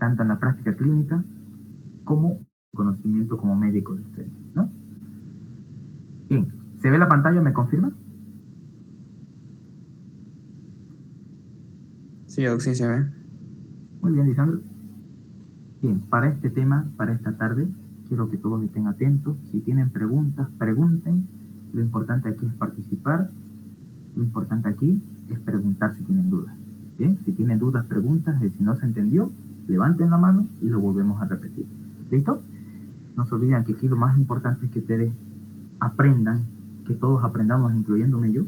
tanto en la práctica clínica como conocimiento como médico de ustedes, ¿no? Bien, ¿se ve la pantalla? ¿Me confirma? Sí, Doc, sí se ve. Muy bien, Lisandro. Bien, para este tema, para esta tarde, quiero que todos estén atentos. Si tienen preguntas, pregunten. Lo importante aquí es participar. Lo importante aquí es preguntar si tienen dudas. ¿Bien? Si tienen dudas, preguntas. Si no se entendió, levanten la mano y lo volvemos a repetir. ¿Listo? No se olviden que aquí lo más importante es que ustedes aprendan, que todos aprendamos, incluyéndome yo,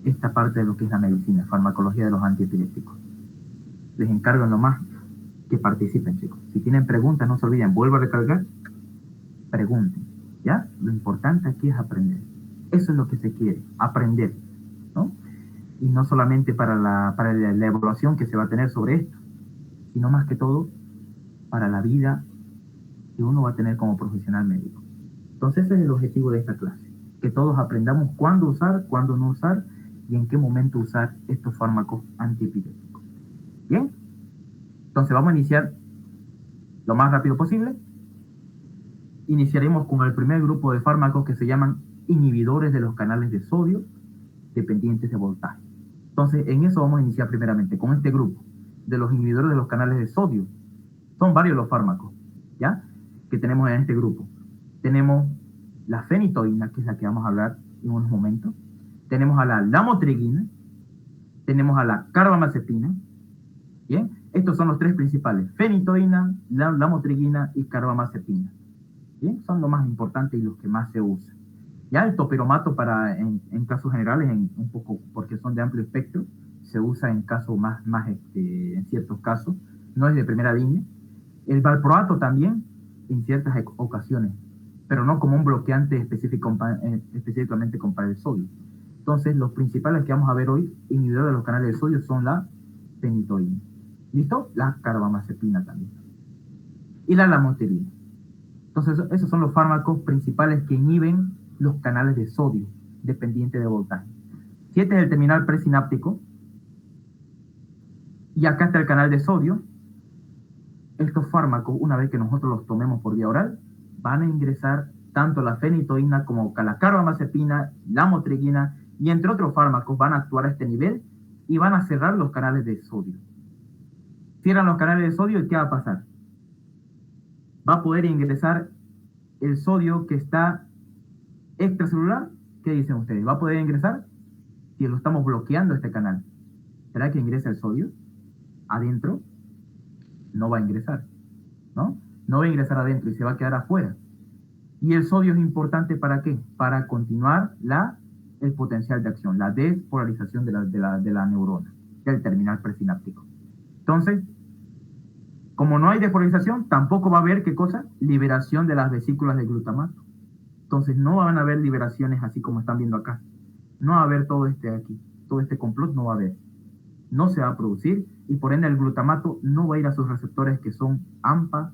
esta parte de lo que es la medicina, farmacología de los antiepilépticos. Les encargo en lo más que participen, chicos. Si tienen preguntas, no se olviden, vuelvo a recargar, pregunten, ¿ya? Lo importante aquí es aprender. Eso es lo que se quiere, aprender, ¿no? Y no solamente para la evaluación que se va a tener sobre esto, sino más que todo para la vida que uno va a tener como profesional médico. Entonces ese es el objetivo de esta clase, que todos aprendamos cuándo usar, cuándo no usar y en qué momento usar estos fármacos antiepilépticos. ¿Bien? Entonces vamos a iniciar lo más rápido posible. Iniciaremos con el primer grupo de fármacos que se llaman inhibidores de los canales de sodio dependientes de voltaje. Entonces, en eso vamos a iniciar primeramente, con este grupo de los inhibidores de los canales de sodio. Son varios los fármacos, ¿ya? Que tenemos en este grupo. Tenemos la fenitoína, que es la que vamos a hablar en unos momentos. Tenemos a la lamotrigina, tenemos a la carbamazepina, ¿bien? Estos son los tres principales, fenitoína, lamotrigina y carbamazepina. ¿Bien? Son los más importantes y los que más se usan. Ya el topiromato en casos generales, un poco porque son de amplio espectro, se usa en casos en ciertos casos, no es de primera línea. El valproato también, en ciertas ocasiones, pero no como un bloqueante específicamente para el sodio. Entonces, los principales que vamos a ver hoy, inhibidores de los canales de sodio, son la fenitoína. ¿Listo? La carbamazepina también. Y la lamotrigina. Entonces, esos son los fármacos principales que inhiben los canales de sodio dependiente de voltaje. Si este es el terminal presináptico, y acá está el canal de sodio, estos fármacos, una vez que nosotros los tomemos por vía oral, van a ingresar tanto la fenitoína como la carbamazepina, la lamotrigina, y entre otros fármacos van a actuar a este nivel y van a cerrar los canales de sodio. Cierran los canales de sodio y ¿qué va a pasar? Va a poder ingresar el sodio que está extracelular. ¿Qué dicen ustedes? ¿Va a poder ingresar? Si lo estamos bloqueando este canal, ¿será que ingresa el sodio? Adentro no va a ingresar, ¿no? No va a ingresar adentro y se va a quedar afuera. Y el sodio es importante ¿para qué? Para continuar el potencial de acción, la despolarización de la neurona, del terminal presináptico. Entonces, como no hay despolarización, tampoco va a haber, ¿qué cosa? Liberación de las vesículas de glutamato. Entonces no van a haber liberaciones así como están viendo acá. No va a haber todo este complot no va a haber. No se va a producir y por ende el glutamato no va a ir a sus receptores que son AMPA,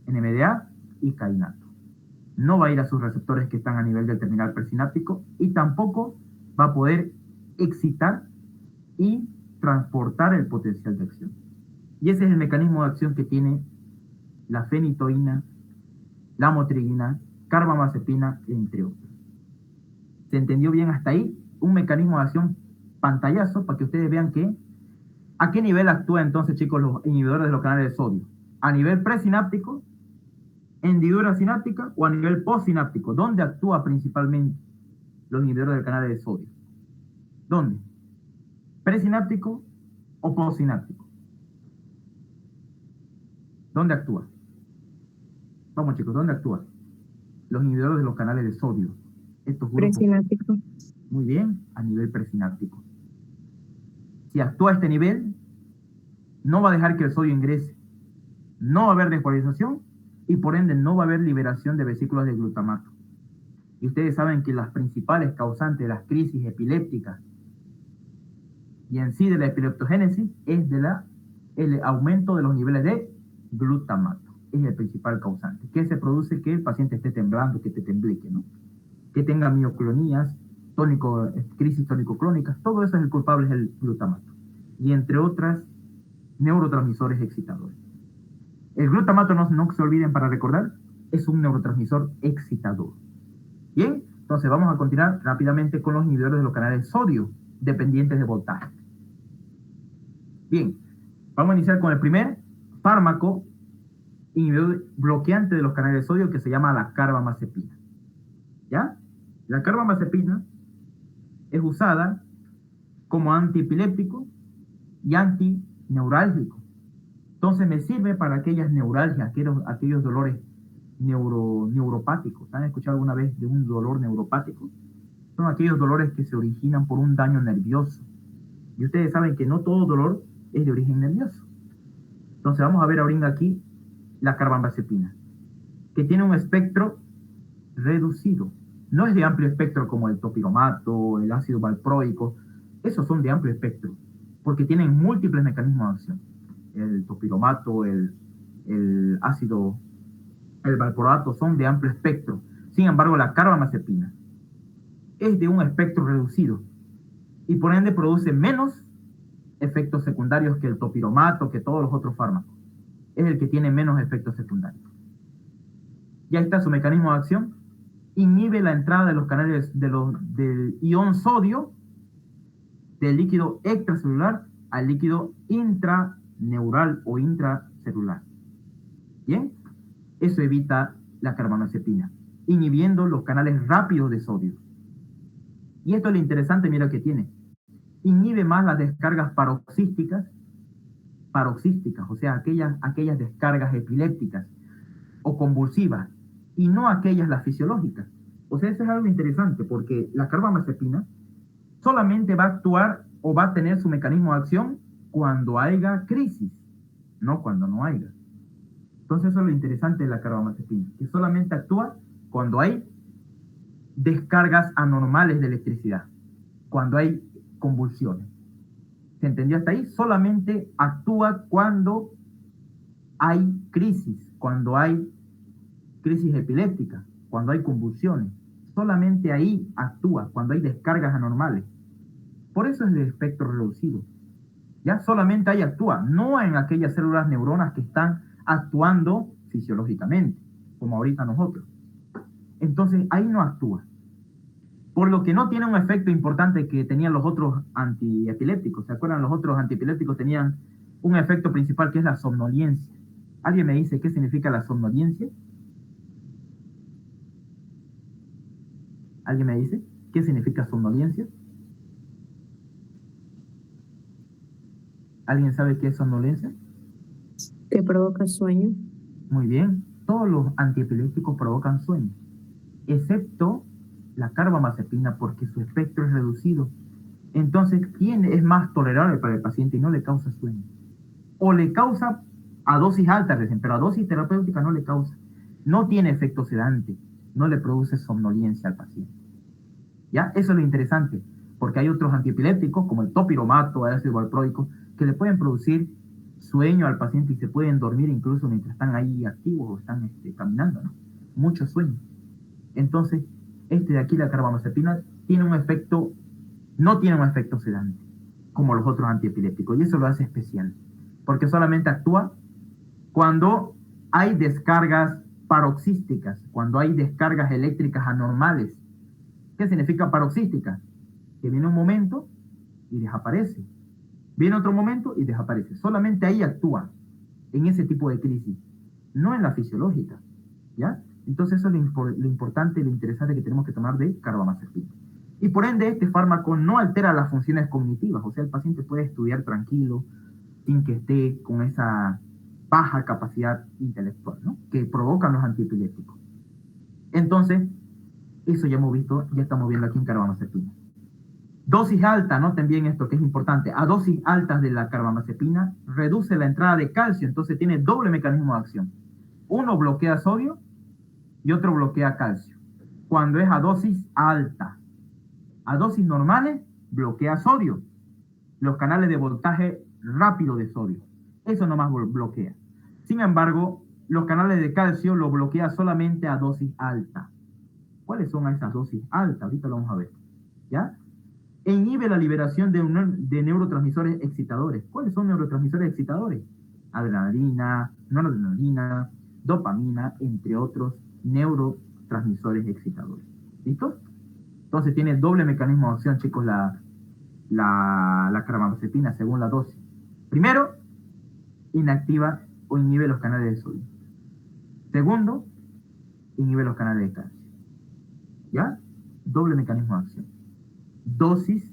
NMDA y kainato. No va a ir a sus receptores que están a nivel del terminal presináptico y tampoco va a poder excitar y transportar el potencial de acción. Y ese es el mecanismo de acción que tiene la fenitoína, la lamotrigina, carbamazepina, entre otros. ¿Se entendió bien hasta ahí? Un mecanismo de acción pantallazo para que ustedes vean ¿a qué nivel actúa entonces, chicos, los inhibidores de los canales de sodio? ¿A nivel presináptico, hendidura sináptica o a nivel postsináptico? ¿Dónde actúa principalmente los inhibidores del canal de sodio? ¿Dónde? ¿Presináptico o postsináptico? ¿Dónde actúa? Vamos, chicos, ¿dónde actúa? Los inhibidores de los canales de sodio. Estos grupos. Presináptico. Muy bien, a nivel presináptico. Si actúa a este nivel, no va a dejar que el sodio ingrese. No va a haber despolarización y por ende no va a haber liberación de vesículas de glutamato. Y ustedes saben que las principales causantes de las crisis epilépticas y en sí de la epileptogénesis es el aumento de los niveles de glutamato. Es el principal causante. Que se produce que el paciente esté temblando, que te tembleque, ¿no? Que tenga mioclonías, crisis tónico-clónicas, todo eso es el culpable, es el glutamato. Y entre otras neurotransmisores excitadores. El glutamato, no se olviden para recordar, es un neurotransmisor excitador. Bien, entonces vamos a continuar rápidamente con los inhibidores de los canales de sodio dependientes de voltaje. Bien, vamos a iniciar con el primer fármaco inhibidor bloqueante de los canales de sodio que se llama la carbamazepina. ¿Ya? La carbamazepina es usada como antiepiléptico y antineurálgico. Entonces me sirve para aquellas neuralgias, aquellos dolores neuropáticos. ¿Han escuchado alguna vez de un dolor neuropático? Son aquellos dolores que se originan por un daño nervioso. Y ustedes saben que no todo dolor es de origen nervioso. Entonces vamos a ver ahorita aquí la carbamazepina, que tiene un espectro reducido. No es de amplio espectro como el topiromato, el ácido valproico. Esos son de amplio espectro, porque tienen múltiples mecanismos de acción. El topiromato, el valproato son de amplio espectro. Sin embargo, la carbamazepina es de un espectro reducido y por ende produce menos efectos secundarios que el topiromato, que todos los otros fármacos. Es el que tiene menos efectos secundarios. Ya está su mecanismo de acción. Inhibe la entrada de los canales del ion sodio del líquido extracelular al líquido intraneural o intracelular. Bien, eso evita la carbamazepina, inhibiendo los canales rápidos de sodio. Y esto es lo interesante, mira que tiene. Inhibe más las descargas paroxísticas, o sea, aquellas descargas epilépticas o convulsivas, y no aquellas las fisiológicas. O sea, eso es algo interesante, porque la carbamazepina solamente va a actuar o va a tener su mecanismo de acción cuando haya crisis, no cuando no haya. Entonces eso es lo interesante de la carbamazepina, que solamente actúa cuando hay descargas anormales de electricidad, cuando hay convulsiones. ¿Se entendió hasta ahí? Solamente actúa cuando hay crisis epilépticas, cuando hay convulsiones. Solamente ahí actúa, cuando hay descargas anormales. Por eso es de espectro reducido. Ya solamente ahí actúa, no en aquellas células neuronas que están actuando fisiológicamente, como ahorita nosotros. Entonces ahí no actúa. Por lo que no tiene un efecto importante que tenían los otros antiepilépticos. ¿Se acuerdan? Los otros antiepilépticos tenían un efecto principal que es la somnolencia. ¿Alguien me dice qué significa la somnolencia? ¿Alguien me dice qué significa somnolencia? ¿Alguien sabe qué es somnolencia? Que provoca sueño. Muy bien. Todos los antiepilépticos provocan sueño, excepto la carbamazepina, porque su espectro es reducido. Entonces, ¿quién es más tolerable para el paciente y no le causa sueño? O le causa a dosis altas, pero a dosis terapéutica no le causa. No tiene efecto sedante, no le produce somnolencia al paciente. ¿Ya? Eso es lo interesante, porque hay otros antiepilépticos, como el topiromato, el ácido valproico, que le pueden producir sueño al paciente y se pueden dormir incluso mientras están ahí activos o están caminando, ¿no? Mucho sueño. Entonces, de aquí, la carbamazepina, no tiene un efecto sedante, como los otros antiepilépticos, y eso lo hace especial, porque solamente actúa cuando hay descargas paroxísticas, cuando hay descargas eléctricas anormales. ¿Qué significa paroxística? Que viene un momento y desaparece. Viene otro momento y desaparece. Solamente ahí actúa, en ese tipo de crisis, no en la fisiológica. ¿Ya? Entonces eso es lo importante y lo interesante que tenemos que tomar de carbamazepina. Y por ende, este fármaco no altera las funciones cognitivas, o sea, el paciente puede estudiar tranquilo, sin que esté con esa baja capacidad intelectual, ¿no?, que provocan los antiepilépticos. Entonces, eso ya hemos visto, ya estamos viendo aquí en carbamazepina. Dosis alta, noten bien esto que es importante. A dosis altas de la carbamazepina reduce la entrada de calcio, entonces tiene doble mecanismo de acción. Uno bloquea sodio y otro bloquea calcio. Cuando es a dosis alta. A dosis normales bloquea sodio, los canales de voltaje rápido de sodio. Eso nomás bloquea. Sin embargo, los canales de calcio lo bloquea solamente a dosis alta. ¿Cuáles son esas dosis altas? Ahorita lo vamos a ver. ¿Ya? e inhibe la liberación de neurotransmisores excitadores. ¿Cuáles son neurotransmisores excitadores? Adrenalina, noradrenalina, dopamina, entre otros neurotransmisores excitadores. ¿Listo? Entonces tiene doble mecanismo de acción, chicos, la carbamazepina según la dosis. Primero, inactiva o inhibe los canales de sodio. Segundo, inhibe los canales de calcio. ¿Ya? Doble mecanismo de acción. Dosis,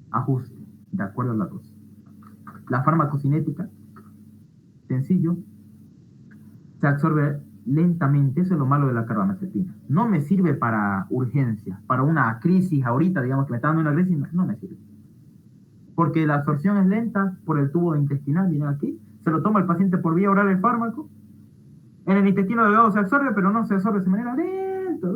ajuste, de acuerdo a la dosis. La farmacocinética, sencillo, se absorbe lentamente. Eso es lo malo de la carbamazepina. No me sirve para urgencia, para una crisis ahorita, digamos que me está dando una crisis, no me sirve. Porque la absorción es lenta por el tubo intestinal, miren aquí, se lo toma el paciente por vía oral el fármaco, en el intestino delgado se absorbe, pero no se absorbe de manera lenta,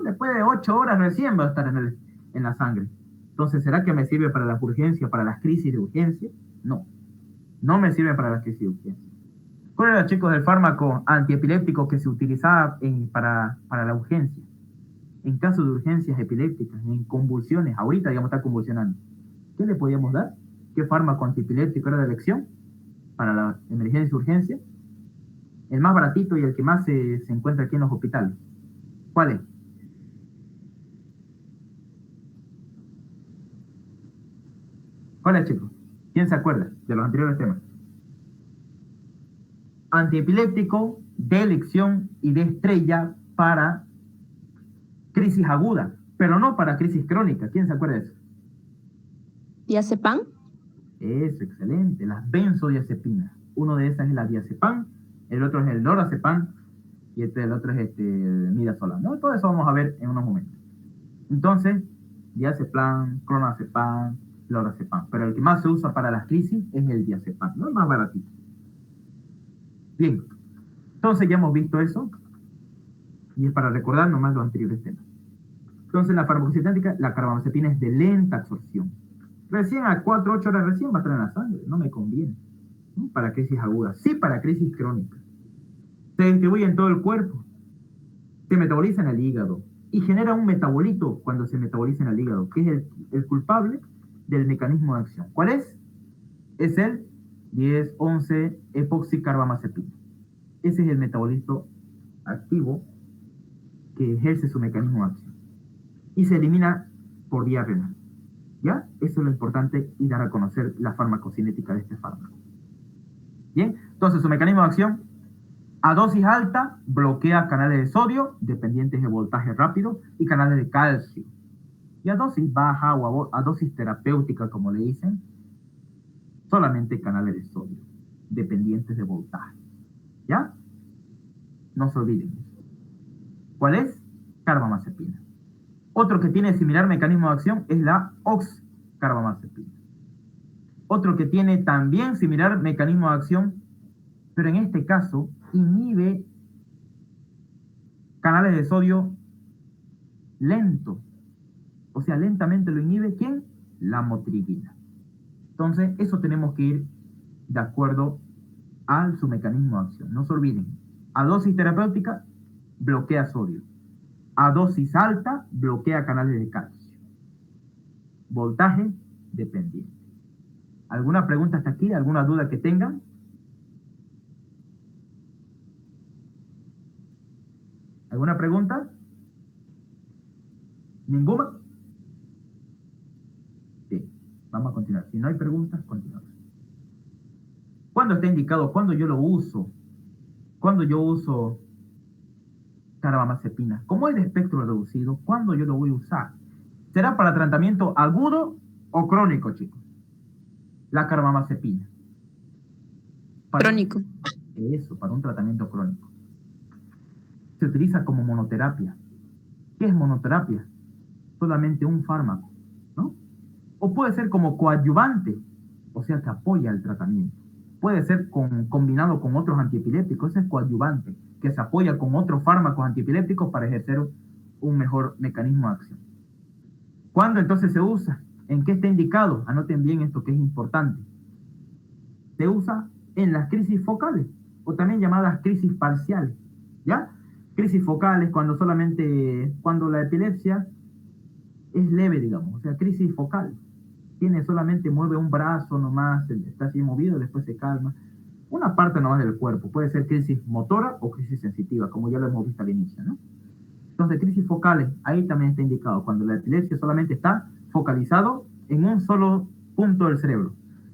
después de 8 horas recién va a estar en la sangre. Entonces, ¿será que me sirve para las urgencias, para las crisis de urgencia? No, no me sirve para las crisis de urgencia. ¿Cuál era, chicos, el fármaco antiepiléptico que se utilizaba para la urgencia? En caso de urgencias epilépticas, en convulsiones, ahorita digamos está convulsionando. ¿Qué le podíamos dar? ¿Qué fármaco antiepiléptico era de elección para la emergencia y urgencia? El más baratito y el que más se encuentra aquí en los hospitales. ¿Cuál es? ¿Cuál es, chicos? ¿Quién se acuerda de los anteriores temas? Antiepiléptico de elección y de estrella para crisis aguda, pero no para crisis crónica. ¿Quién se acuerda de eso? ¿Diazepam? Eso, excelente. Las benzodiazepinas. Uno de esas es la diazepam, el otro es el lorazepam y el otro es midazolam, ¿no? Todo eso vamos a ver en unos momentos. Entonces, diazepam, clonazepam, lorazepam. Pero el que más se usa para las crisis es el diazepam, ¿no? El más baratito. Bien. Entonces ya hemos visto eso. Y es para recordar nomás los anteriores temas. Entonces, la farmacocinética, la carbamazepina es de lenta absorción. Recién a 4 8 horas recién va a estar en la sangre. No me conviene, ¿no? Para crisis agudas. Sí, para crisis crónicas. Se distribuye en todo el cuerpo. Se metaboliza en el hígado. Y genera un metabolito cuando se metaboliza en el hígado, que es el culpable del mecanismo de acción. ¿Cuál es? Es el 10-11-epoxicarbamazepina. Ese es el metabolito activo que ejerce su mecanismo de acción. Y se elimina por vía renal. ¿Ya? Eso es lo importante y dar a conocer la farmacocinética de este fármaco. Bien, entonces su mecanismo de acción, a dosis alta, bloquea canales de sodio, dependientes de voltaje rápido, y canales de calcio. Y a dosis baja o a dosis terapéutica, como le dicen, solamente canales de sodio, dependientes de voltaje. ¿Ya? No se olviden. ¿Cuál es? Carbamazepina. Otro que tiene similar mecanismo de acción es la oxcarbamazepina. Otro que tiene también similar mecanismo de acción, pero en este caso inhibe canales de sodio lento. O sea, lentamente lo inhibe. ¿Quién? La motripina. Entonces, eso tenemos que ir de acuerdo a su mecanismo de acción. No se olviden. A dosis terapéutica, bloquea sodio. A dosis alta, bloquea canales de calcio. Voltaje dependiente. ¿Alguna pregunta hasta aquí? ¿Alguna duda que tengan? ¿Alguna pregunta? ¿Ninguna? Sí, vamos a continuar. Si no hay preguntas, continuamos. ¿Cuándo está indicado? ¿Cuándo yo lo uso? ¿Cuándo yo uso carbamazepina? Como es de espectro reducido, ¿cuándo yo lo voy a usar? ¿Será para tratamiento agudo o crónico, chicos? La carbamazepina. Crónico. Eso, para un tratamiento crónico. Se utiliza como monoterapia. ¿Qué es monoterapia? Solamente un fármaco, ¿no? O puede ser como coadyuvante, o sea, que apoya el tratamiento. Puede ser combinado con otros antiepilépticos, ese es coadyuvante, que se apoya con otros fármacos antiepilépticos para ejercer un mejor mecanismo de acción. ¿Cuándo entonces se usa? ¿En qué está indicado? Anoten bien esto que es importante. Se usa en las crisis focales, o también llamadas crisis parciales, ¿ya? Crisis focales cuando la epilepsia es leve, digamos, o sea, crisis focal. Tiene solamente, mueve un brazo nomás, está así movido, después se calma. Una parte nomás del cuerpo, puede ser crisis motora o crisis sensitiva, como ya lo hemos visto al inicio, ¿no? Entonces, crisis focales, ahí también está indicado, cuando la epilepsia solamente está focalizado en un solo punto del cerebro.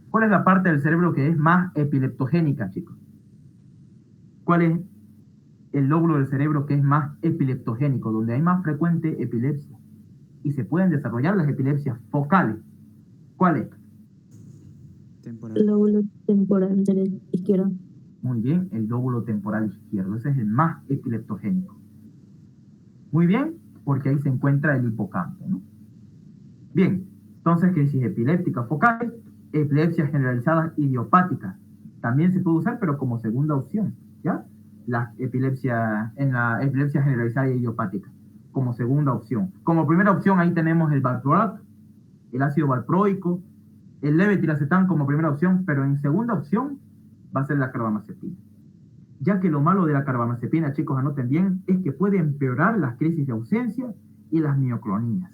¿Cuál es la parte del cerebro que es más epileptogénica, chicos? ¿Cuál es el lóbulo del cerebro que es más epileptogénico, donde hay más frecuente epilepsia? Y se pueden desarrollar las epilepsias focales. ¿Cuál es? Temporal. Lóbulo temporal de la izquierda. Muy bien, el lóbulo temporal izquierdo. Ese es el más epileptogénico. Muy bien, porque ahí se encuentra el hipocampo, ¿no? Bien, entonces crisis epiléptica focal, epilepsias generalizadas idiopáticas. También se puede usar, pero como segunda opción, ¿ya? La epilepsia, en la epilepsia generalizada idiopática, como segunda opción. Como primera opción, ahí tenemos el valproato, el ácido valproico, el levetiracetam como primera opción, pero en segunda opción va a ser la carbamazepina. Ya que lo malo de la carbamazepina, chicos, anoten bien, es que puede empeorar las crisis de ausencia y las mioclonías.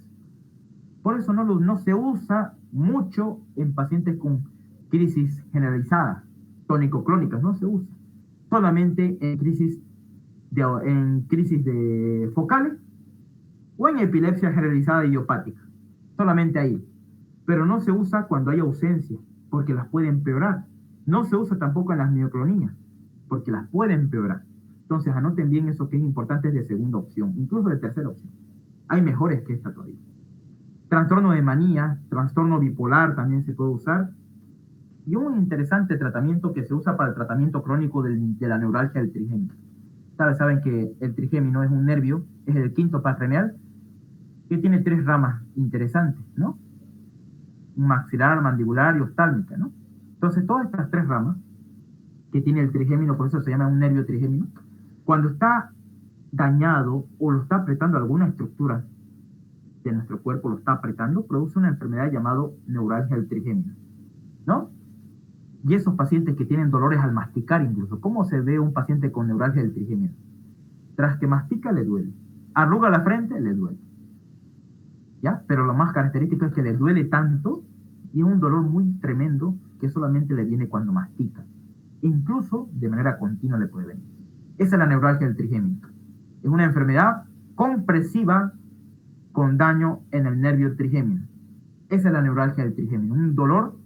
Por eso no se usa mucho en pacientes con crisis generalizadas, tónico-crónicas, no se usa. Solamente en crisis de focales o en epilepsia generalizada idiopática. Solamente ahí. Pero no se usa cuando hay ausencia, porque las puede empeorar. No se usa tampoco en las mioclonías, porque las puede empeorar. Entonces anoten bien eso que es importante de segunda opción, incluso de tercera opción. Hay mejores que esta todavía. Trastorno de manía, trastorno bipolar también se puede usar. Y un interesante tratamiento que se usa para el tratamiento crónico de la neuralgia del trigémino. Saben que el trigémino es un nervio, es el quinto paracranial, que tiene 3 ramas interesantes, ¿no? Maxilar, mandibular y oftálmica, ¿no? Entonces, todas estas 3 ramas que tiene el trigémino, por eso se llama un nervio trigémino, cuando está dañado o lo está apretando alguna estructura de nuestro cuerpo, lo está apretando, produce una enfermedad llamada neuralgia del trigémino, ¿no? Y esos pacientes que tienen dolores al masticar incluso, ¿cómo se ve un paciente con neuralgia del trigémino? Tras que mastica le duele, arruga la frente, le duele, ¿ya? Pero lo más característico es que le duele tanto y es un dolor muy tremendo que solamente le viene cuando mastica. Incluso de manera continua le puede venir. Esa es la neuralgia del trigémino. Es una enfermedad compresiva con daño en el nervio trigémino. Esa es la neuralgia del trigémino, un dolor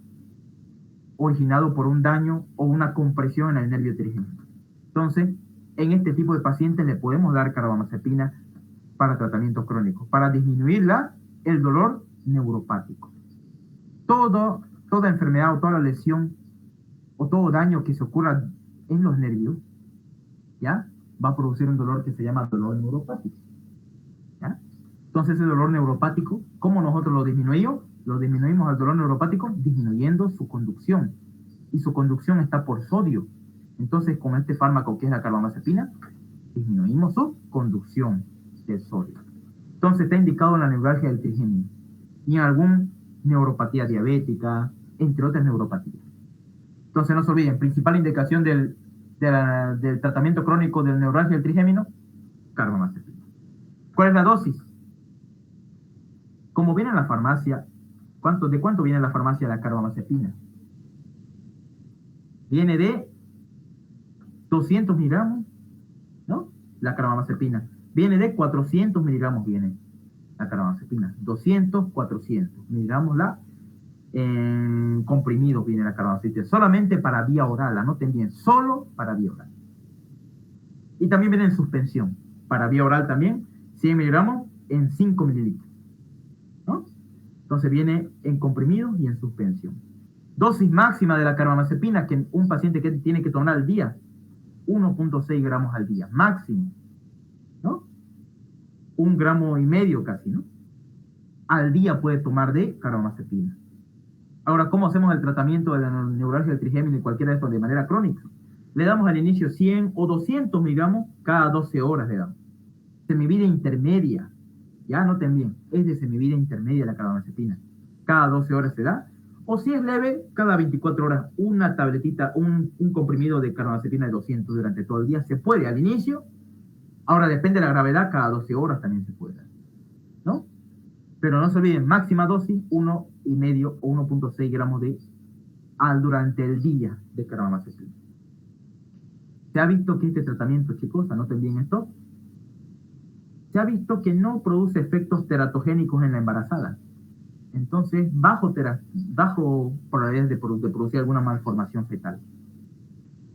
originado por un daño o una compresión en el nervio trigémino. Entonces, en este tipo de pacientes le podemos dar carbamazepina para tratamientos crónicos, para disminuir el dolor neuropático. Toda enfermedad o toda lesión o todo daño que se ocurra en los nervios, ¿ya? Va a producir un dolor que se llama dolor neuropático, ¿ya? Entonces ese dolor neuropático, ¿cómo nosotros lo disminuimos? Lo disminuimos al dolor neuropático disminuyendo su conducción. Y su conducción está por sodio. Entonces con este fármaco que es la carbamazepina, disminuimos su conducción del sodio. Entonces está indicado en la neuralgia del trigémino y en alguna neuropatía diabética, entre otras neuropatías. Entonces no se olviden, principal indicación del tratamiento crónico de neuralgia del trigémino, carbamazepina. ¿Cuál es la dosis? Como viene en la farmacia, ¿de cuánto viene en la farmacia la carbamazepina? Viene de 200 miligramos, ¿no? La carbamazepina. Viene de 400 miligramos, viene la carbamazepina. 200, 400 miligramos en comprimidos viene la carbamazepina. Solamente para vía oral, anoten bien, solo para vía oral. Y también viene en suspensión. Para vía oral también, 100 miligramos en 5 mililitros, ¿no? Entonces viene en comprimidos y en suspensión. Dosis máxima de la carbamazepina que un paciente que tiene que tomar al día, 1.6 gramos al día, máximo, ¿no? 1,5 gramos casi, ¿no? Al día puede tomar de carbamazepina. Ahora, ¿cómo hacemos el tratamiento de la neuralgia del trigémino y cualquiera de estos de manera crónica? Le damos al inicio 100 o 200 miligramos cada 12 horas le damos. Semivida intermedia, ya noten bien, es de semivida intermedia la carbamazepina. Cada 12 horas se da. O si es leve, cada 24 horas una tabletita, un comprimido de carbamazepina de 200 durante todo el día. Se puede al inicio. Ahora depende de la gravedad, cada 12 horas también se puede dar, ¿no? Pero no se olviden, máxima dosis, 1,5 o 1,6 gramos durante el día de carbamazepina. Se ha visto que este tratamiento, chicos, anoten bien esto, se ha visto que no produce efectos teratogénicos en la embarazada. Entonces, bajo probabilidades de producir alguna malformación fetal.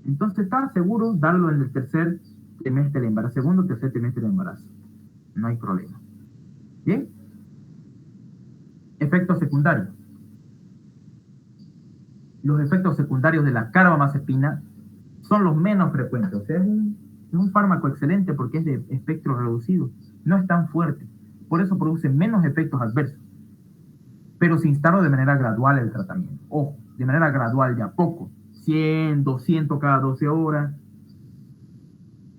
Entonces, está seguro darlo en el tercer trimestre del embarazo, segundo o tercer trimestre del embarazo. No hay problema. ¿Bien? Efectos secundarios. Los efectos secundarios de la carbamazepina son los menos frecuentes. O sea, es un fármaco excelente porque es de espectro reducido. No es tan fuerte. Por eso produce menos efectos adversos. Pero se instala de manera gradual el tratamiento. Ojo, de manera gradual, de a poco. 100, 200 cada 12 horas.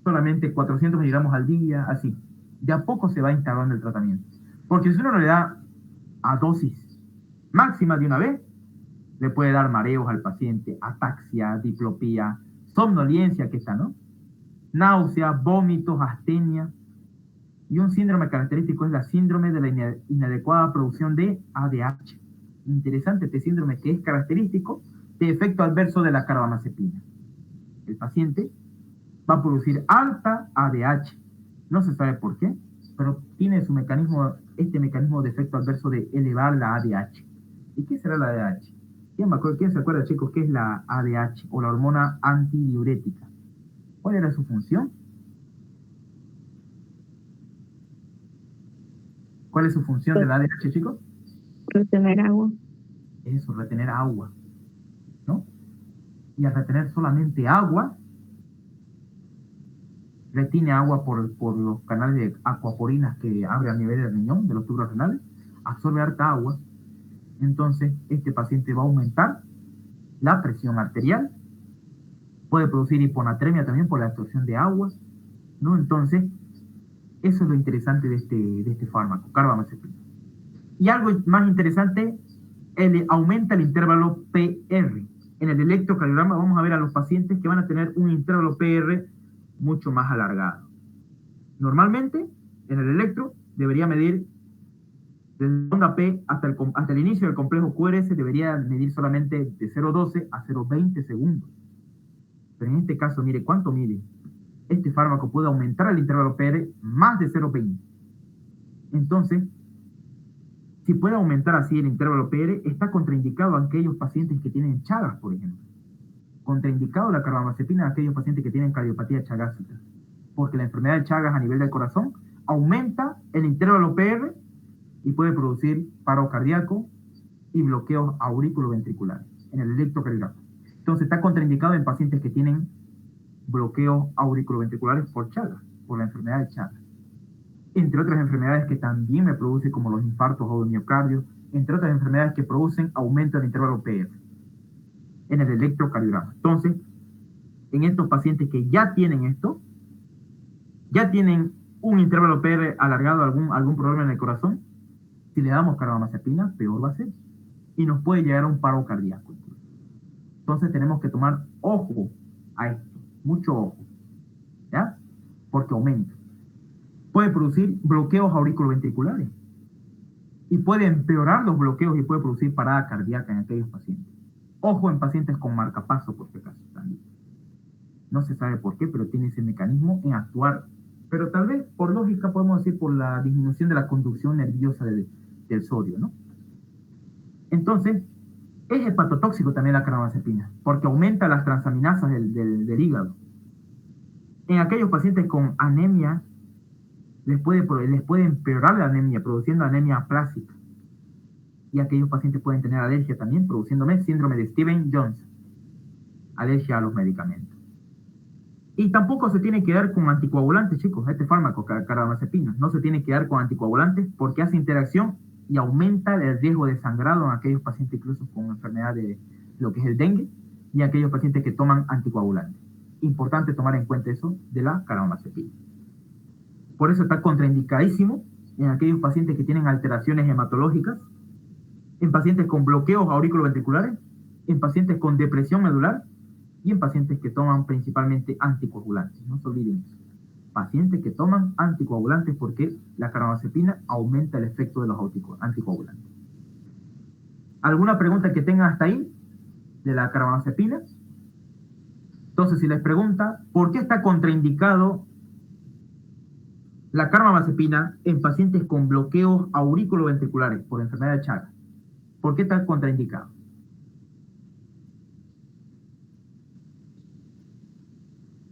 Solamente 400 miligramos al día, así. De a poco se va instalando el tratamiento. Porque si uno le da a dosis máxima de una vez, le puede dar mareos al paciente, ataxia, diplopía, somnolencia, que está, ¿no? Náusea, vómitos, astenia. Y un síndrome característico es la síndrome de la inadecuada producción de ADH. Interesante este síndrome que es característico de efecto adverso de la carbamazepina. El paciente va a producir alta ADH. No se sabe por qué, pero tiene este mecanismo de efecto adverso de elevar la ADH. ¿Y qué será la ADH? ¿Quién se acuerda, chicos, qué es la ADH o la hormona antidiurética? ¿Cuál era su función? ¿Cuál es su función de la ADH, chicos? Retener agua. Eso, retener agua, ¿no? Y al retener solamente agua, retiene agua por los canales de acuaporinas que abre a nivel del riñón, de los tubos renales, absorbe harta agua. Entonces, este paciente va a aumentar la presión arterial, puede producir hiponatremia también por la absorción de agua, ¿no? Entonces, eso es lo interesante de este fármaco, carbamazepina. Y algo más interesante, aumenta el intervalo PR. En el electrocardiograma vamos a ver a los pacientes que van a tener un intervalo PR mucho más alargado. Normalmente, en el electro, debería medir desde la onda P hasta el inicio del complejo QRS, debería medir solamente de 0,12 a 0,20 segundos. Pero en este caso, mire cuánto mide. Este fármaco puede aumentar el intervalo PR más de 0,20. Entonces, si puede aumentar así el intervalo PR, está contraindicado a aquellos pacientes que tienen Chagas, por ejemplo. Contraindicado la carbamazepina a aquellos pacientes que tienen cardiopatía chagásica. Porque la enfermedad de Chagas a nivel del corazón aumenta el intervalo PR y puede producir paro cardíaco y bloqueos auriculoventriculares en el electrocardiograma. Entonces está contraindicado en pacientes que tienen bloqueos auriculoventriculares por Chagas, por la enfermedad de Chagas. Entre otras enfermedades que también me producen, como los infartos o el miocardio, entre otras enfermedades que producen aumento del intervalo PR en el electrocardiograma. Entonces, en estos pacientes que ya tienen esto, ya tienen un intervalo PR alargado, algún problema en el corazón, si le damos carbamazepina, peor va a ser. Y nos puede llegar a un paro cardíaco. Entonces tenemos que tomar ojo a esto, mucho ojo, ¿ya? Porque aumenta. Puede producir bloqueos auriculoventriculares y puede empeorar los bloqueos y puede producir parada cardíaca en aquellos pacientes. Ojo en pacientes con marcapaso, por si acaso, también. No se sabe por qué, pero tiene ese mecanismo en actuar. Pero tal vez, por lógica, podemos decir por la disminución de la conducción nerviosa del sodio, ¿no? Entonces, es hepatotóxico también la carbamazepina, porque aumenta las transaminasas del hígado. En aquellos pacientes con anemia, les puede empeorar la anemia, produciendo anemia aplásica. Y aquellos pacientes pueden tener alergia también, produciéndome síndrome de Stevens-Johnson, alergia a los medicamentos. Y tampoco se tiene que dar con anticoagulantes, chicos, este fármaco, carbamazepina. No se tiene que dar con anticoagulantes porque hace interacción y aumenta el riesgo de sangrado en aquellos pacientes incluso con enfermedad de lo que es el dengue y aquellos pacientes que toman anticoagulantes. Importante tomar en cuenta eso de la carbamazepina. Por eso está contraindicadísimo en aquellos pacientes que tienen alteraciones hematológicas, en pacientes con bloqueos auriculoventriculares, en pacientes con depresión medular y en pacientes que toman principalmente anticoagulantes. No se olviden eso. pacientes que toman anticoagulantes porque la carbamazepina aumenta el efecto de los anticoagulantes. ¿Alguna pregunta que tengan hasta ahí de la carbamazepina? Entonces, si les pregunta, ¿por qué está contraindicado la carbamazepina en pacientes con bloqueos aurículo-ventriculares por enfermedad de Chagas? ¿Por qué está contraindicado?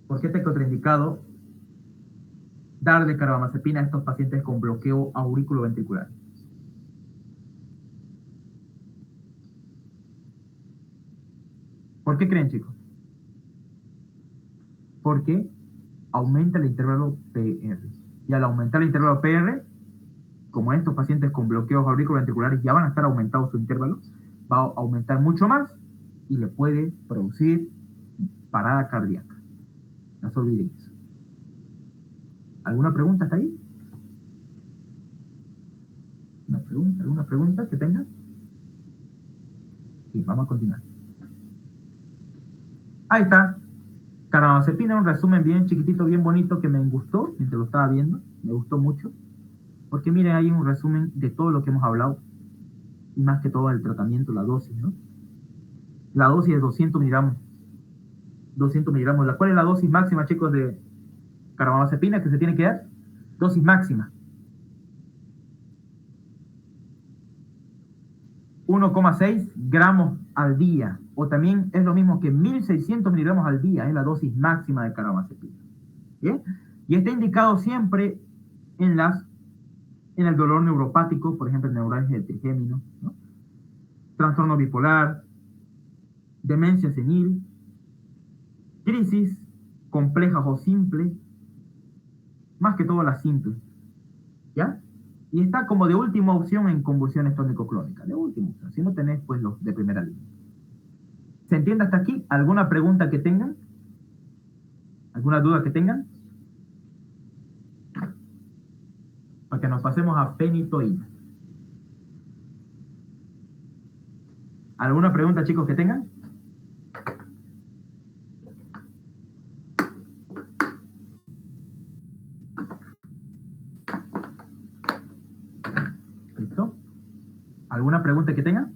¿Por qué está contraindicado darle carbamazepina a estos pacientes con bloqueo aurículo-ventricular? ¿Por qué creen, chicos? Porque aumenta el intervalo PR. Y al aumentar el intervalo PR, como estos pacientes con bloqueos auriculoventriculares ya van a estar aumentados su intervalo, va a aumentar mucho más y le puede producir parada cardíaca. No se olviden eso. ¿Alguna pregunta hasta ahí? ¿Alguna pregunta que tengan? Sí, vamos a continuar. Ahí está. Carbamazepina, un resumen bien chiquitito, bien bonito que me gustó mientras lo estaba viendo. Me gustó mucho. Porque miren, hay un resumen de todo lo que hemos hablado. Y más que todo el tratamiento, la dosis, ¿no? La dosis es 200 miligramos. 200 miligramos. ¿Cuál es la dosis máxima, chicos, de carbamazepina que se tiene que dar? Dosis máxima. 1,6 gramos al día. O también es lo mismo que 1.600 miligramos al día. Es la dosis máxima de carbamazepina. ¿Bien? Y está indicado siempre en el dolor neuropático, por ejemplo, el neuralgia de trigémino, ¿no? Trastorno bipolar, demencia senil, crisis complejas o simples, más que todo las simples, ¿ya? Y está como de última opción en convulsiones tónico-clónicas, de última opción, si no tenés, pues los de primera línea. ¿Se entiende hasta aquí? ¿Alguna pregunta que tengan? ¿Alguna duda que tengan? Para que nos pasemos a fenitoína. ¿Alguna pregunta, chicos, que tengan? ¿Listo? ¿Alguna pregunta que tengan?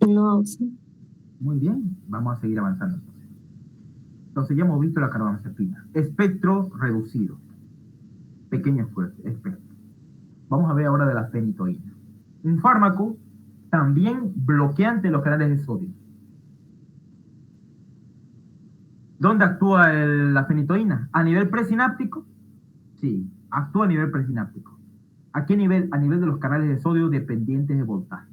No, sí. Muy bien, vamos a seguir avanzando. Entonces ya hemos visto la carbamazepina. Espectro reducido. Pequeño espectro. Vamos a ver ahora de la fenitoína. Un fármaco también bloqueante de los canales de sodio. ¿Dónde actúa la fenitoína? ¿A nivel presináptico? Sí, actúa a nivel presináptico. ¿A qué nivel? A nivel de los canales de sodio dependientes de voltaje.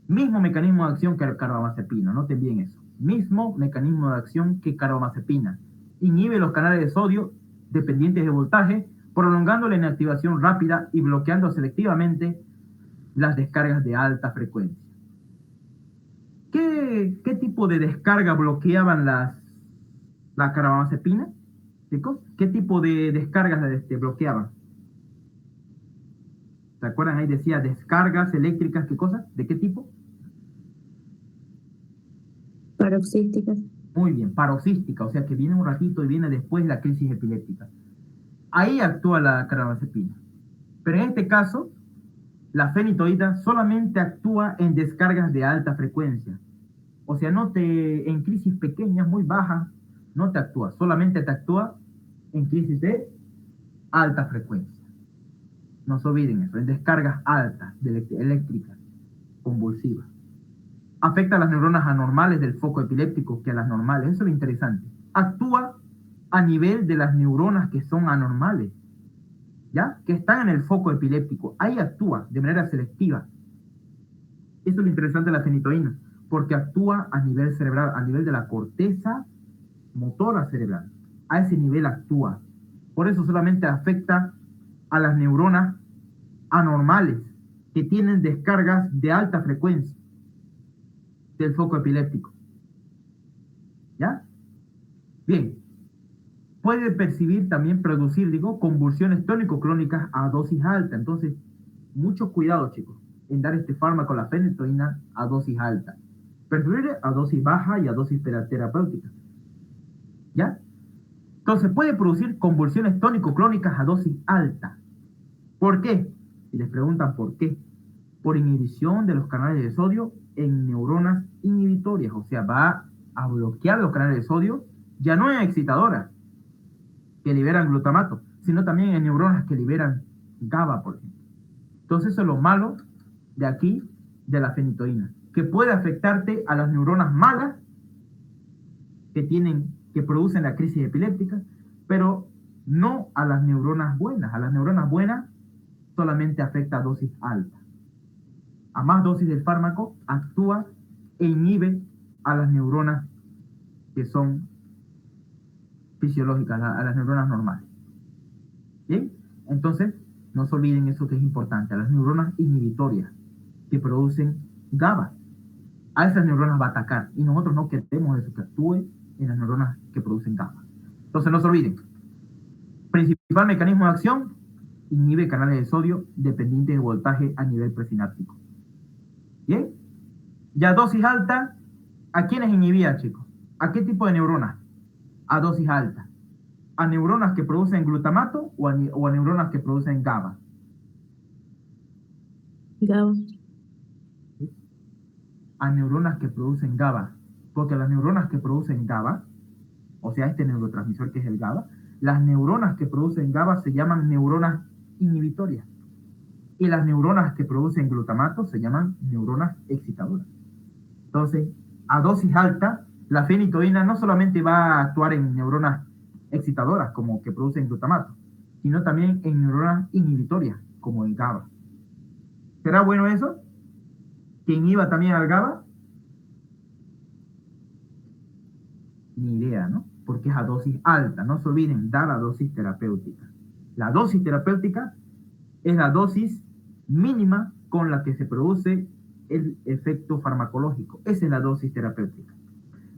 Mismo mecanismo de acción que el carbamazepina, noten bien eso. Mismo mecanismo de acción que carbamazepina. Inhibe los canales de sodio dependientes de voltaje, prolongando la inactivación rápida y bloqueando selectivamente las descargas de alta frecuencia. ¿Qué tipo de descarga bloqueaban la carbamazepina, chicos? ¿Qué tipo de descargas bloqueaban? ¿Se acuerdan? Ahí decía descargas eléctricas, ¿qué cosa? ¿De qué tipo? Paroxísticas. Muy bien, paroxística, o sea que viene un ratito y viene después la crisis epiléptica. Ahí actúa la carbamazepina. Pero en este caso, la fenitoína solamente actúa en descargas de alta frecuencia. O sea, en crisis pequeñas, muy bajas, no te actúa. Solamente te actúa en crisis de alta frecuencia. No se olviden eso, en descargas altas, eléctricas, convulsivas. Afecta a las neuronas anormales del foco epiléptico que a las normales. Eso es lo interesante. Actúa a nivel de las neuronas que son anormales, ¿ya? Que están en el foco epiléptico. Ahí actúa de manera selectiva. Eso es lo interesante de la fenitoína, porque actúa a nivel cerebral, a nivel de la corteza motora cerebral. A ese nivel actúa. Por eso solamente afecta a las neuronas anormales que tienen descargas de alta frecuencia del foco epiléptico. ¿Ya? Bien. Puede producir convulsiones tónico-clónicas a dosis alta. Entonces, mucho cuidado, chicos, en dar este fármaco, la fenitoína, a dosis alta. Preferible a dosis baja y a dosis terapéutica. ¿Ya? Entonces puede producir convulsiones tónico-clónicas a dosis alta. ¿Por qué? Si les preguntan por qué. Por inhibición de los canales de sodio en neuronas inhibitorias. O sea, va a bloquear los canales de sodio, ya no en excitadoras que liberan glutamato, sino también en neuronas que liberan GABA, por ejemplo. Entonces eso es lo malo de aquí, de la fenitoína, que puede afectarte a las neuronas malas que producen la crisis epiléptica, pero no a las neuronas buenas. A las neuronas buenas solamente afecta a dosis altas. A más dosis del fármaco actúa e inhibe a las neuronas que son fisiológicas, a las neuronas normales. ¿Bien? Entonces, no se olviden eso que es importante, a las neuronas inhibitorias que producen GABA. A esas neuronas va a atacar y nosotros no queremos eso, que actúe en las neuronas que producen GABA. Entonces, no se olviden, principal mecanismo de acción, inhibe canales de sodio dependientes de voltaje a nivel presináptico. ¿Bien? Ya dosis alta, ¿a quiénes inhibía, chicos? ¿A qué tipo de neuronas? A dosis alta. ¿A neuronas que producen glutamato o a neuronas que producen GABA? GABA. A neuronas que producen GABA. Porque las neuronas que producen GABA, o sea, este neurotransmisor que es el GABA, las neuronas que producen GABA se llaman neuronas inhibitorias. Y las neuronas que producen glutamato se llaman neuronas excitadoras. Entonces, a dosis alta, la fenitoína no solamente va a actuar en neuronas excitadoras, como que producen glutamato, sino también en neuronas inhibitorias, como el GABA. ¿Será bueno eso? ¿Que inhiba también al GABA? Ni idea, ¿no? Porque es a dosis alta. No se olviden, da la dosis terapéutica. La dosis terapéutica es la dosis mínima con la que se produce el efecto farmacológico. Esa es la dosis terapéutica.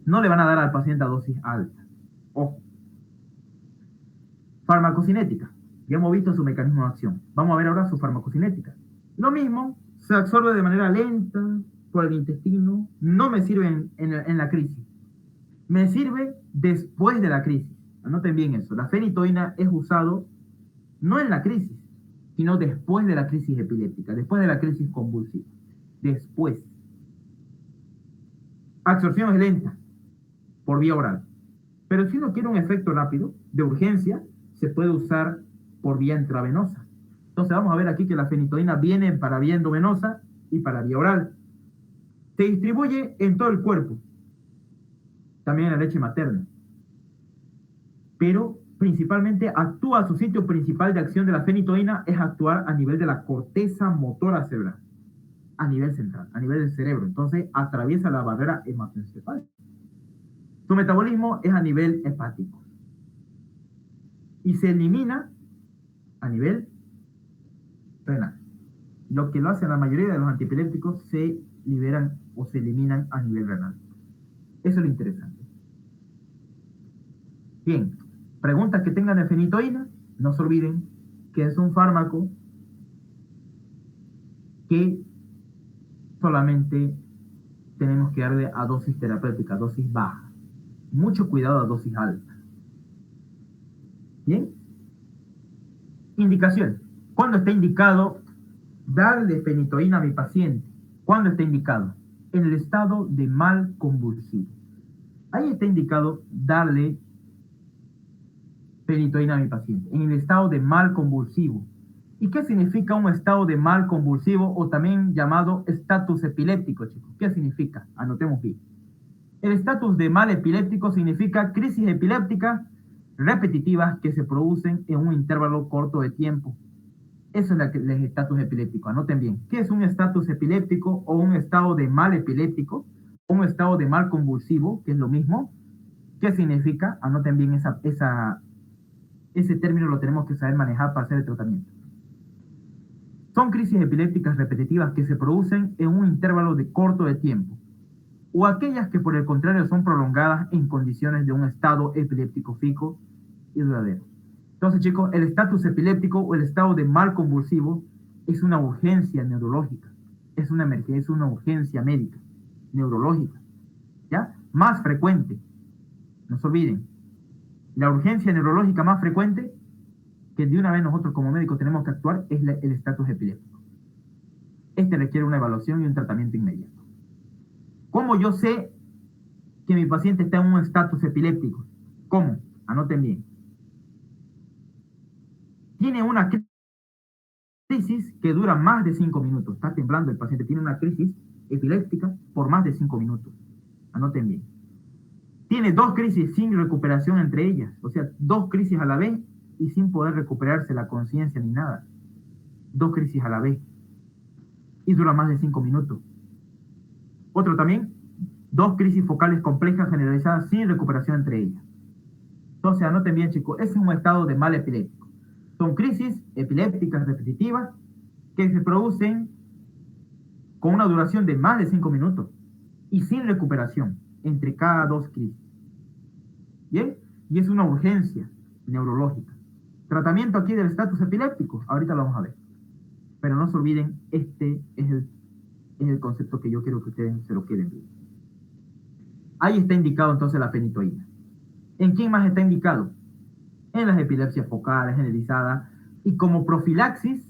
No le van a dar al paciente a dosis alta. Ojo. Farmacocinética. Ya hemos visto su mecanismo de acción. Vamos a ver ahora su farmacocinética. Lo mismo, se absorbe de manera lenta por el intestino. No me sirve en la crisis. Me sirve después de la crisis. Anoten bien eso. La fenitoína es usado no en la crisis, sino después de la crisis epiléptica, después de la crisis convulsiva. Después. Absorción es lenta, por vía oral. Pero si uno quiere un efecto rápido, de urgencia, se puede usar por vía intravenosa. Entonces vamos a ver aquí que la fenitoína viene para vía endovenosa y para vía oral. Se distribuye en todo el cuerpo, también en la leche materna. Pero principalmente actúa, su sitio principal de acción de la fenitoína es actuar a nivel de la corteza motora cerebral, a nivel central, a nivel del cerebro. Entonces atraviesa la barrera hematoencefálica. Su metabolismo es a nivel hepático y se elimina a nivel renal. Lo que lo hacen la mayoría de los antiepilépticos, se liberan o se eliminan a nivel renal. Eso es lo interesante. Bien, preguntas que tengan de fenitoína, no se olviden que es un fármaco que solamente tenemos que darle a dosis terapéutica, dosis baja. Mucho cuidado a dosis alta. Bien. Indicación. ¿Cuándo está indicado darle fenitoína a mi paciente? ¿Cuándo está indicado? En el estado de mal convulsivo. Ahí está indicado darle fenitoína a mi paciente, en el estado de mal convulsivo. ¿Y qué significa un estado de mal convulsivo o también llamado estatus epiléptico, chicos? ¿Qué significa? Anotemos bien. El estatus de mal epiléptico significa crisis epilépticas repetitivas que se producen en un intervalo corto de tiempo. Eso es el estatus epiléptico. Anoten bien. ¿Qué es un estatus epiléptico o un estado de mal epiléptico? O un estado de mal convulsivo, que es lo mismo. ¿Qué significa? Anoten bien ese término, lo tenemos que saber manejar para hacer el tratamiento. Son crisis epilépticas repetitivas que se producen en un intervalo de corto de tiempo, o aquellas que por el contrario son prolongadas en condiciones de un estado epiléptico fijo y duradero. Entonces, chicos, el estatus epiléptico o el estado de mal convulsivo es una urgencia neurológica, es una emergencia, es una urgencia médica, neurológica, ¿ya? Más frecuente, no se olviden, La urgencia neurológica más frecuente que de una vez nosotros como médicos tenemos que actuar es el estatus epiléptico. Este requiere una evaluación y un tratamiento inmediato. ¿Cómo yo sé que mi paciente está en un estatus epiléptico? ¿Cómo? Anoten bien. Tiene una crisis que dura más de 5 minutos. Está temblando el paciente, tiene una crisis epiléptica por más de 5 minutos. Anoten bien. Tiene 2 crisis sin recuperación entre ellas, o sea, 2 crisis a la vez y sin poder recuperarse la conciencia ni nada. 2 crisis a la vez y dura más de 5 minutos. Otro también, 2 crisis focales complejas generalizadas sin recuperación entre ellas. Entonces, anoten bien, chicos, ese es un estado de mal epiléptico. Son crisis epilépticas repetitivas que se producen con una duración de más de 5 minutos y sin recuperación entre cada 2 crisis. ¿Bien? Y es una urgencia neurológica. Tratamiento aquí del estatus epiléptico, ahorita lo vamos a ver. Pero no se olviden, este es el concepto que yo quiero que ustedes se lo queden bien. Ahí está indicado entonces la fenitoína. ¿En quién más está indicado? En las epilepsias focales generalizadas y como profilaxis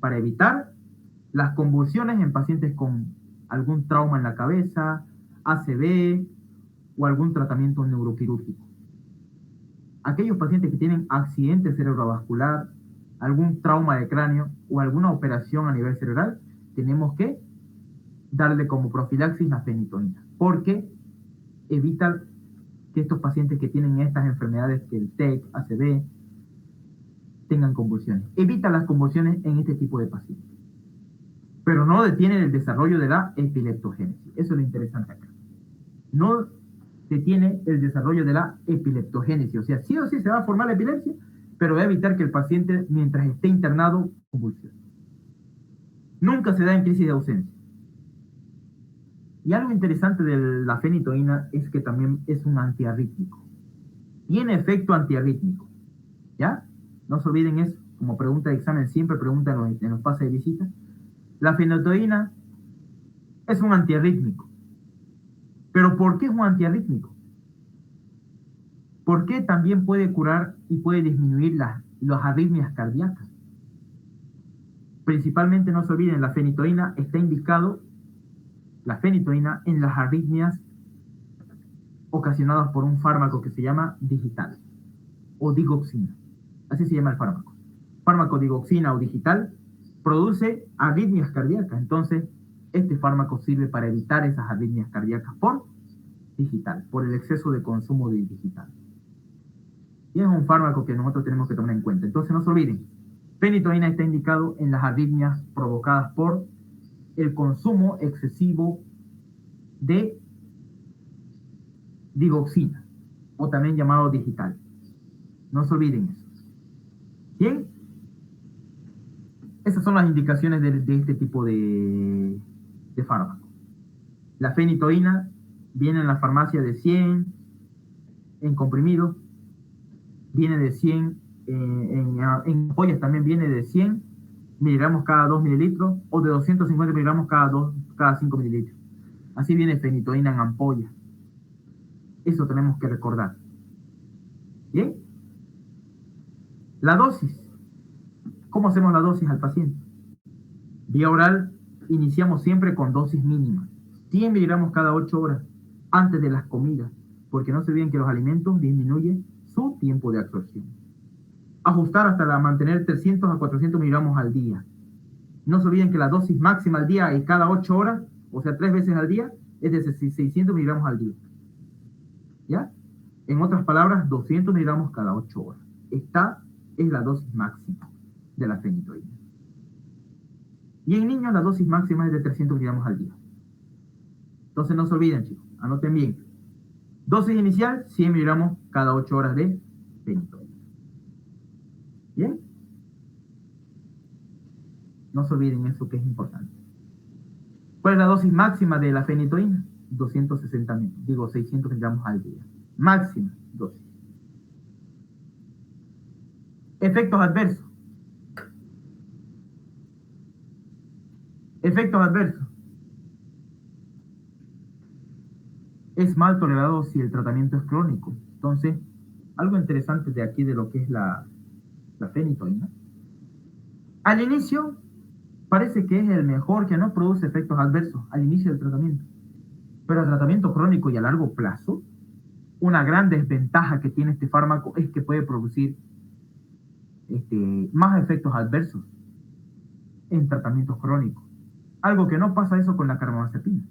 para evitar las convulsiones en pacientes con algún trauma en la cabeza, ACV o algún tratamiento neuroquirúrgico. Aquellos pacientes que tienen accidente cerebrovascular, algún trauma de cráneo o alguna operación a nivel cerebral, tenemos que darle como profilaxis la fenitoína, porque evita que estos pacientes que tienen estas enfermedades, que el TEC, ACV, tengan convulsiones. Evita las convulsiones en este tipo de pacientes, pero no detiene el desarrollo de la epileptogénesis. Eso es lo interesante acá. No detiene el desarrollo de la epileptogénesis, o sea, sí o sí se va a formar la epilepsia, pero va a evitar que el paciente, mientras esté internado, convulsione. Nunca se da en crisis de ausencia. Y algo interesante de la fenitoína es que también es un antiarrítmico. Tiene efecto antiarrítmico. ¿Ya? No se olviden eso. Como pregunta de examen, siempre preguntan en los pases de visita. La fenitoína es un antiarrítmico. ¿Pero por qué es un antiarrítmico? Porque también puede curar y puede disminuir las arritmias cardíacas. Principalmente, no se olviden, la fenitoína está indicado, la fenitoína, en las arritmias ocasionadas por un fármaco que se llama digital o digoxina. Así se llama el fármaco. Fármaco digoxina o digital produce arritmias cardíacas. Entonces, este fármaco sirve para evitar esas arritmias cardíacas por digital, por el exceso de consumo de digital. Y es un fármaco que nosotros tenemos que tomar en cuenta. Entonces, no se olviden, fenitoína está indicado en las arritmias provocadas por el consumo excesivo de digoxina, o también llamado digital. No se olviden eso. Bien, esas son las indicaciones de este tipo de fármaco. La fenitoína viene en la farmacia de 100 en comprimidos, viene de 100 en ampollas, también viene de 100 miligramos cada 2 mililitros o de 250 miligramos cada 5 mililitros. Así viene fenitoína en ampolla. Eso tenemos que recordar. ¿Bien? La dosis. ¿Cómo hacemos la dosis al paciente? Vía oral, iniciamos siempre con dosis mínima. 100 miligramos cada 8 horas antes de las comidas, porque no se olviden que los alimentos disminuyen su tiempo de absorción. Ajustar hasta mantener 300 a 400 miligramos al día. No se olviden que la dosis máxima al día y cada 8 horas, o sea, 3 veces al día, es de 600 miligramos al día. ¿Ya? En otras palabras, 200 miligramos cada 8 horas. Esta es la dosis máxima de la fenitoína. Y en niños la dosis máxima es de 300 miligramos al día. Entonces no se olviden, chicos, anoten bien. Dosis inicial, 100 miligramos cada 8 horas de fenitoína. ¿Bien? No se olviden eso, que es importante. ¿Cuál es la dosis máxima de la fenitoína? 600 miligramos al día. Máxima dosis. Efectos adversos. Efectos adversos. Es mal tolerado si el tratamiento es crónico. Entonces, algo interesante de aquí de lo que es la fenitoína. Al inicio parece que es el mejor, que no produce efectos adversos al inicio del tratamiento. Pero el tratamiento crónico y a largo plazo, una gran desventaja que tiene este fármaco es que puede producir más efectos adversos en tratamientos crónicos. Algo que no pasa eso con la carbamazepina.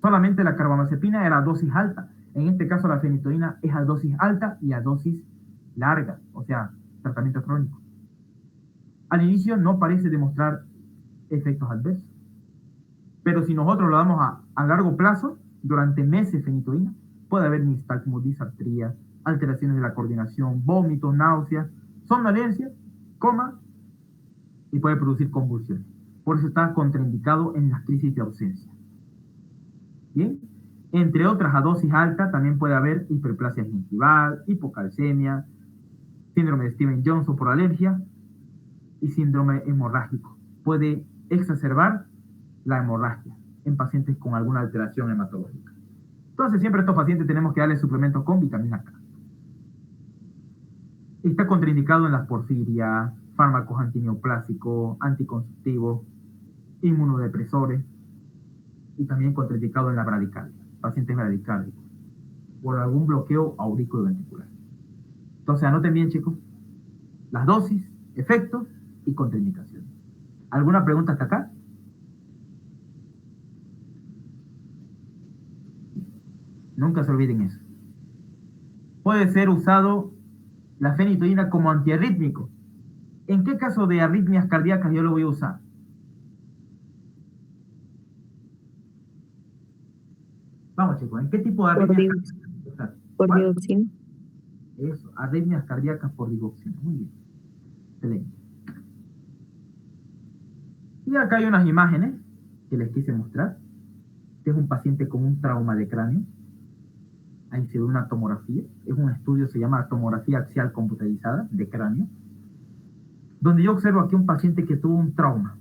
Solamente la carbamazepina era a dosis alta. En este caso la fenitoína es a dosis alta y a dosis larga, o sea, tratamiento crónico. Al inicio no parece demostrar efectos adversos. Pero si nosotros lo damos a largo plazo, durante meses fenitoína, puede haber nistagmo, disartría, alteraciones de la coordinación, vómitos, náuseas, somnolencia, coma y puede producir convulsiones. Por eso está contraindicado en las crisis de ausencia. Bien, entre otras a dosis alta también puede haber hiperplasia gingival, hipocalcemia, síndrome de Stevens-Johnson por alergia y síndrome hemorrágico. Puede exacerbar la hemorragia en pacientes con alguna alteración hematológica. Entonces siempre a estos pacientes tenemos que darle suplementos con vitamina K. Está contraindicado en las porfirias, fármacos antineoplásicos, anticonceptivos, inmunodepresores y también contraindicado en la bradicardia, pacientes bradicárdicos, por algún bloqueo auriculoventricular. Entonces anoten bien, chicos, las dosis, efectos y contraindicaciones. ¿Alguna pregunta hasta acá? Nunca se olviden eso. Puede ser usado la fenitoína como antiarrítmico. ¿En qué caso de arritmias cardíacas yo lo voy a usar? Vamos, chicos, ¿en qué tipo de arritmias cardíacas voy a usar? Por ¿Cuál? digoxina. Eso, arritmias cardíacas por digoxina. Muy bien. Excelente. Y acá hay unas imágenes que les quise mostrar. Este es un paciente con un trauma de cráneo. Ahí se ve una tomografía. Es un estudio, se llama tomografía axial computarizada de cráneo, donde yo observo aquí un paciente que tuvo un trauma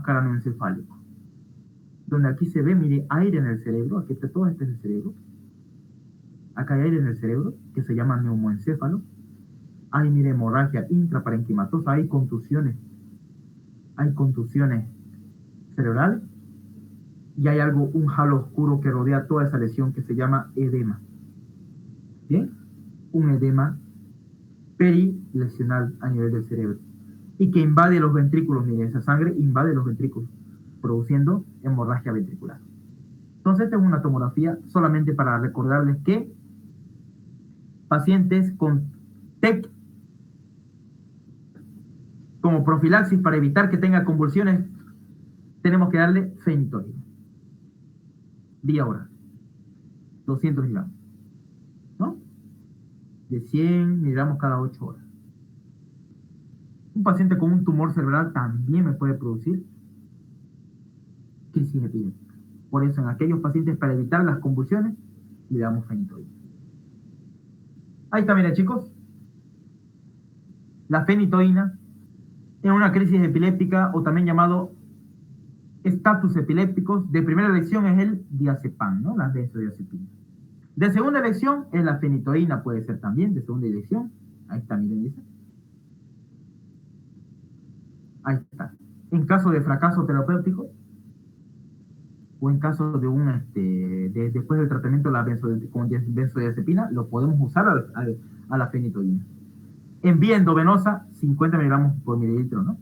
cráneoencefálico, donde aquí se ve, mire, aire en el cerebro. Aquí está, todo este es el cerebro. Acá hay aire en el cerebro, que se llama neumoencéfalo. Hay, mire, hemorragia intraparenquimatosa, hay contusiones cerebrales, y hay algo, un halo oscuro que rodea toda esa lesión que se llama edema. ¿Bien? Un edema perilesional a nivel del cerebro y que invade los ventrículos. Mire, esa sangre invade los ventrículos, produciendo hemorragia ventricular. Entonces, esta es una tomografía solamente para recordarles que pacientes con TEC como profilaxis para evitar que tenga convulsiones, tenemos que darle fenitoína vía oral, 200 miligramos, ¿no? De 100 miligramos cada 8 horas. Un paciente con un tumor cerebral también me puede producir crisis epiléptica. Por eso en aquellos pacientes, para evitar las convulsiones, le damos fenitoína. Ahí está, miren, chicos. La fenitoína en una crisis epiléptica, o también llamado estatus epilépticos, de primera elección es el diazepam, ¿no? Las benzodiazepinas. De segunda elección es la fenitoína, puede ser también de segunda elección. Ahí está, miren, dice. Ahí está. En caso de fracaso terapéutico, o en caso de después del tratamiento de la benzodiazepina, lo podemos usar a la fenitoína. En vía endovenosa, 50 miligramos por mililitro, ¿no?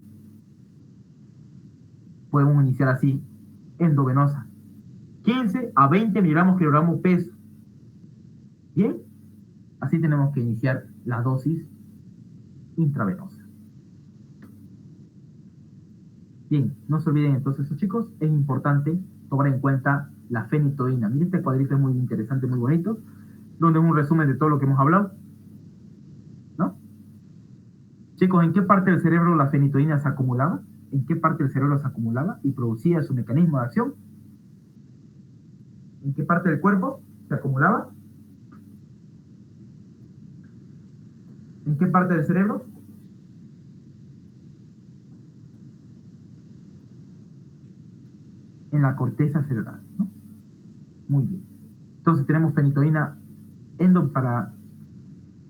Podemos iniciar así, endovenosa. 15 a 20 miligramos kilogramo peso. Bien, así tenemos que iniciar la dosis intravenosa. Bien, no se olviden entonces, chicos, es importante tomar en cuenta la fenitoína. Miren, este cuadrito es muy interesante, muy bonito, donde es un resumen de todo lo que hemos hablado, ¿no? Chicos, ¿en qué parte del cerebro la fenitoína se acumulaba? ¿En qué parte del cerebro se acumulaba y producía su mecanismo de acción? ¿En qué parte del cuerpo se acumulaba? ¿En qué parte del cerebro? En la corteza cerebral, ¿no? Muy bien. Entonces tenemos fenitoína para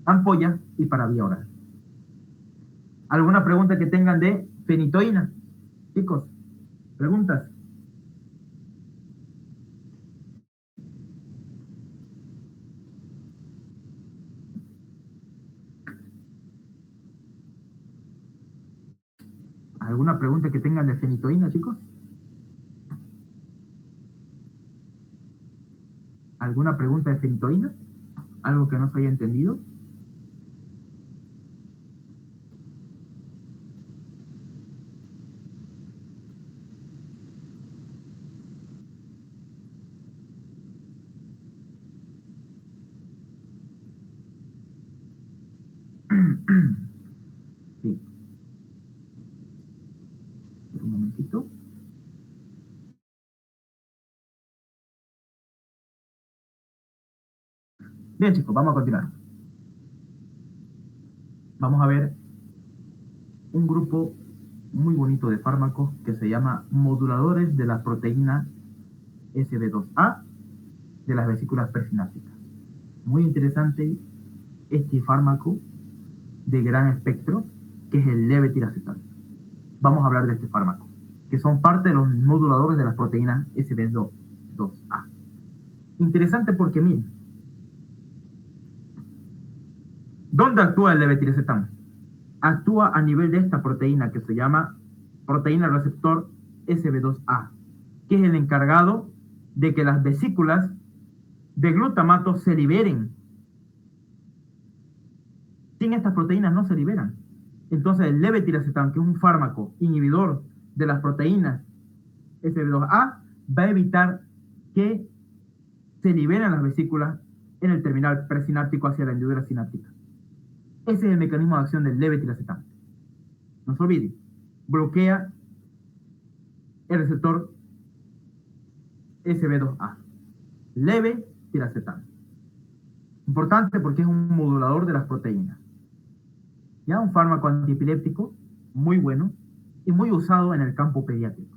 ampolla y para vía oral. ¿Alguna pregunta que tengan de fenitoína? Chicos, preguntas. ¿Alguna pregunta que tengan de fenitoína, chicos? ¿Alguna pregunta de fenitoína? ¿Algo que no se haya entendido? Sí. Un momentito. Bien, chicos, vamos a continuar. Vamos a ver un grupo muy bonito de fármacos que se llama moduladores de la proteína SB2A de las vesículas presinápticas. Muy interesante este fármaco de gran espectro, que es el levetiracetam. Vamos a hablar de este fármaco, que son parte de los moduladores de las proteínas SB2A. Interesante porque, miren, ¿dónde actúa el levetiracetam? Actúa a nivel de esta proteína que se llama proteína receptor SB2A, que es el encargado de que las vesículas de glutamato se liberen. Sin estas proteínas no se liberan. Entonces el levetiracetam, que es un fármaco inhibidor de las proteínas SB2A, va a evitar que se liberen las vesículas en el terminal presináptico hacia la hendidura sináptica. Ese es el mecanismo de acción del levetiracetam. No se olviden, bloquea el receptor SB2A. Levetiracetam. Importante porque es un modulador de las proteínas. Ya un fármaco antiepiléptico muy bueno y muy usado en el campo pediátrico.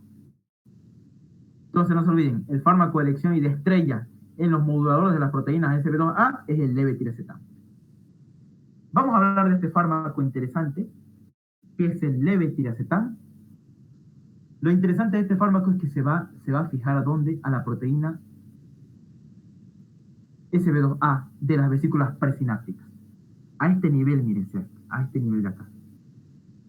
Entonces no se olviden, el fármaco de elección y de estrella en los moduladores de las proteínas SB2A es el levetiracetam. Vamos a hablar de este fármaco interesante, que es el levetiracetam. Lo interesante de este fármaco es que se va a fijar ¿a dónde? A la proteína SB2A de las vesículas presinápticas. A este nivel, miren, a este nivel de acá.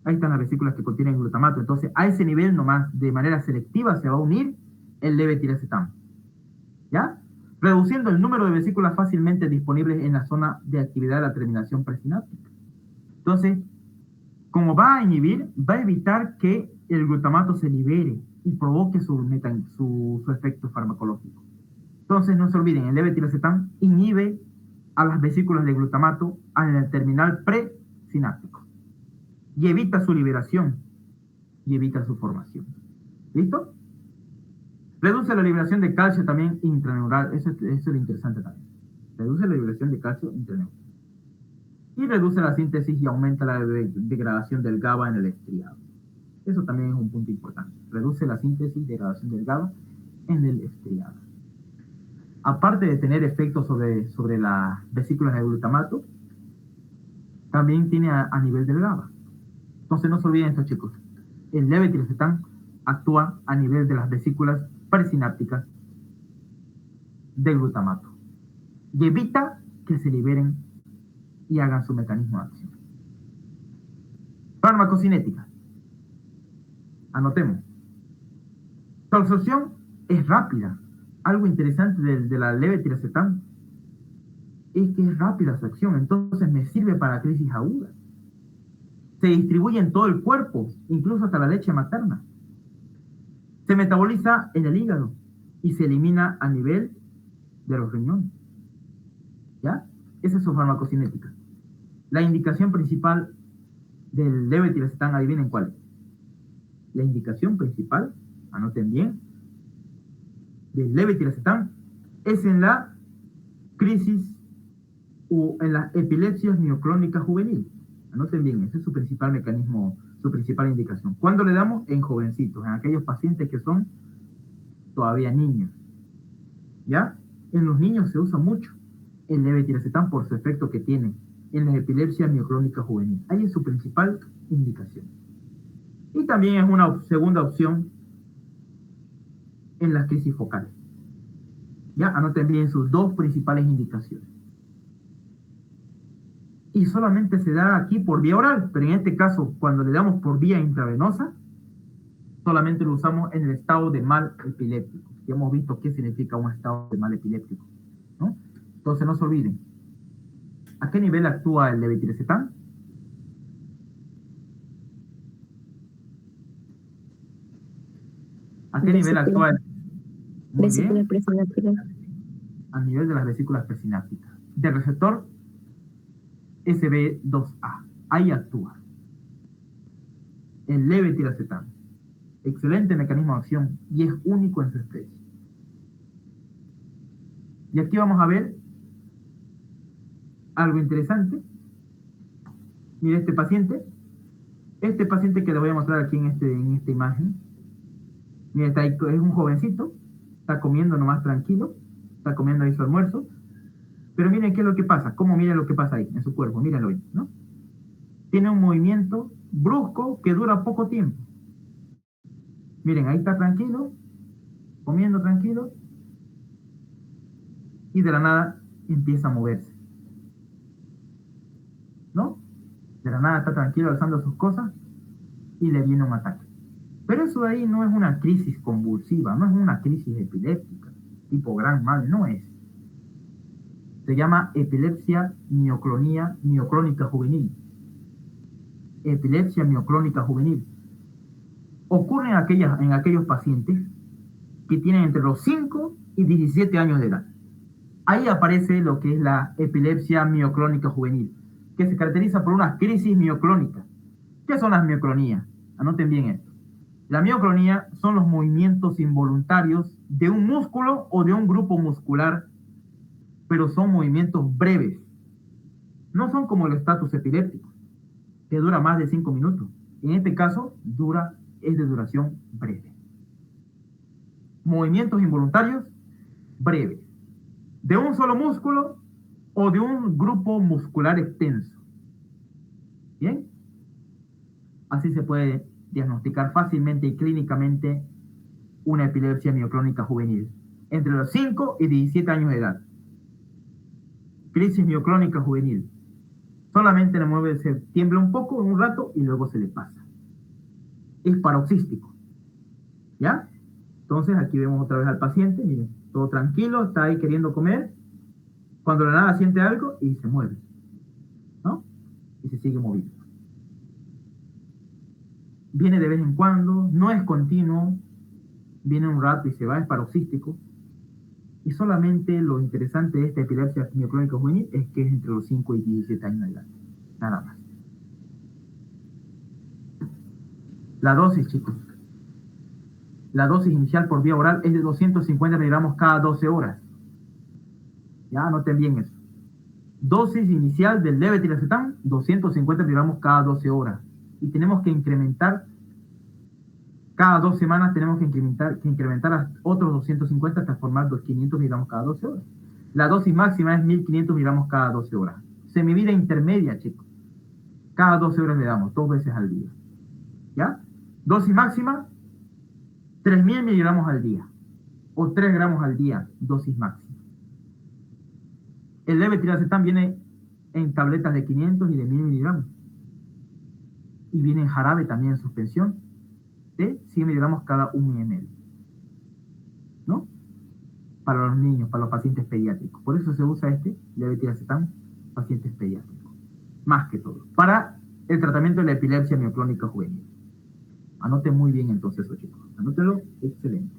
Ahí están las vesículas que contienen glutamato. Entonces, a ese nivel nomás, de manera selectiva, se va a unir el levetiracetam. ¿Ya? Reduciendo el número de vesículas fácilmente disponibles en la zona de actividad de la terminación presináptica. Entonces, como va a inhibir, va a evitar que el glutamato se libere y provoque su efecto farmacológico. Entonces, no se olviden, el levetiracetam inhibe a las vesículas de glutamato en el terminal presináptico y evita su liberación y evita su formación. ¿Listo? Reduce la liberación de calcio también intraneural. Eso es lo interesante también. Reduce la liberación de calcio intraneural. Y reduce la síntesis y aumenta la degradación del GABA en el estriado. Eso también es un punto importante. Reduce la síntesis y degradación del GABA en el estriado. Aparte de tener efectos sobre las vesículas de glutamato, también tiene a nivel del GABA. Entonces no se olviden esto, chicos. El levetiracetam actúa a nivel de las vesículas presinápticas de glutamato y evita que se liberen y hagan su mecanismo de acción. Farmacocinética. Anotemos. Su absorción es rápida. Algo interesante de la levetiracetam es que es rápida su acción, entonces me sirve para crisis agudas. Se distribuye en todo el cuerpo, incluso hasta la leche materna. Se metaboliza en el hígado y se elimina a nivel de los riñones. ¿Ya? Esa es su farmacocinética. La indicación principal del levetiracetam, adivinen cuál es. La indicación principal, anoten bien, del levetiracetam es en la crisis o en las epilepsias mioclónicas juvenil. Anoten bien, ese es su principal mecanismo, su principal indicación. ¿Cuándo le damos? En jovencitos, en aquellos pacientes que son todavía niños. ¿Ya? En los niños se usa mucho. el levetiracetam por su efecto que tiene en la epilepsia mioclónica juvenil. Ahí es su principal indicación. Y también es una segunda opción en las crisis focales. Ya, anoten bien sus dos principales indicaciones. Y solamente se da aquí por vía oral, pero en este caso, cuando le damos por vía intravenosa, solamente lo usamos en el estado de mal epiléptico. Ya hemos visto qué significa un estado de mal epiléptico, ¿no? Entonces no se olviden. ¿A qué nivel actúa el levetiracetam? ¿A qué nivel actúa el... Muy Vesícula bien. presináptica. A nivel de las vesículas presinápticas. Del receptor SB2A. Ahí actúa el levetiracetam. Excelente mecanismo de acción y es único en su especie. Y aquí vamos a ver algo interesante. Mire este paciente que le voy a mostrar aquí en esta imagen. Mira, está ahí, es un jovencito, está comiendo nomás tranquilo, está comiendo ahí su almuerzo, pero miren qué es lo que pasa, miren lo que pasa ahí en su cuerpo, mírenlo ahí, ¿no? Tiene un movimiento brusco que dura poco tiempo. Miren, ahí está tranquilo, comiendo tranquilo, y de la nada empieza a moverse, ¿no? De la nada está tranquilo alzando sus cosas y le viene un ataque. Pero eso de ahí no es una crisis convulsiva, no es una crisis epiléptica, tipo gran mal, no es. Se llama epilepsia mioclónica juvenil. Epilepsia mioclónica juvenil. Ocurre en aquellos pacientes que tienen entre los 5 y 17 años de edad. Ahí aparece lo que es la epilepsia mioclónica juvenil, que se caracteriza por una crisis mioclónica. ¿Qué son las mioclonías? Anoten bien esto. La mioclonía son los movimientos involuntarios de un músculo o de un grupo muscular, pero son movimientos breves. No son como el estatus epiléptico, que dura más de 5 minutos. En este caso, es de duración breve. Movimientos involuntarios breves, de un solo músculo o de un grupo muscular extenso. ¿Bien? Así se puede diagnosticar fácilmente y clínicamente una epilepsia mioclónica juvenil entre los 5 y 17 años de edad. Crisis mioclónica juvenil. Solamente le mueve, se tiembla un poco, un rato, y luego se le pasa. Es paroxístico. ¿Ya? Entonces aquí vemos otra vez al paciente, miren, todo tranquilo, está ahí queriendo comer, cuando de la nada siente algo y se mueve, ¿no? Y se sigue moviendo. Viene de vez en cuando, no es continuo, viene un rato y se va, es paroxístico. Y solamente lo interesante de esta epilepsia mioclónica juvenil es que es entre los 5 y 17 años de edad. Nada más. La dosis, chicos. La dosis inicial por vía oral es de 250 miligramos cada 12 horas. Ya, anoten bien eso. Dosis inicial del levetiracetam, 250 miligramos cada 12 horas. Y tenemos que incrementar, cada 2 semanas tenemos que incrementar a otros 250 hasta formar 500 miligramos cada 12 horas. La dosis máxima es 1500 miligramos cada 12 horas. Semivida intermedia, chicos. Cada 12 horas le damos, 2 veces al día. ¿Ya? Dosis máxima, 3000 miligramos al día. O 3 gramos al día, dosis máxima. El levetiracetam viene en tabletas de 500 y de 1000 miligramos. Y viene en jarabe también en suspensión de 100 miligramos cada 1 ml. ¿No? Para los niños, para los pacientes pediátricos. Por eso se usa este levetiracetam, pacientes pediátricos. Más que todo. Para el tratamiento de la epilepsia mioclónica juvenil. Anoten muy bien entonces eso, chicos. Anótenlo, excelente.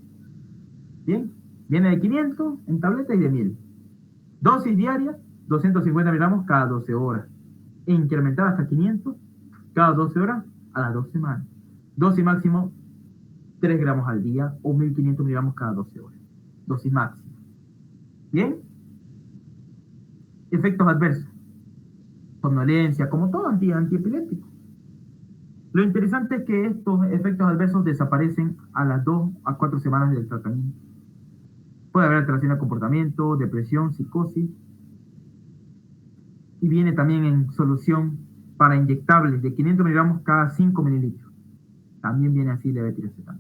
Bien, viene de 500 en tabletas y de 1000. Dosis diaria, 250 miligramos cada 12 horas. E incrementar hasta 500 cada 12 horas a las 2 semanas. Dosis máximo, 3 gramos al día o 1500 miligramos cada 12 horas. Dosis máxima. Bien. Efectos adversos. Somnolencia, como todo antiepiléptico. Lo interesante es que estos efectos adversos desaparecen a las 2 a 4 semanas del tratamiento. Puede haber alteración de comportamiento, depresión, psicosis, y viene también en solución para inyectables de 500 miligramos cada 5 mililitros. También viene así de levetiracetam.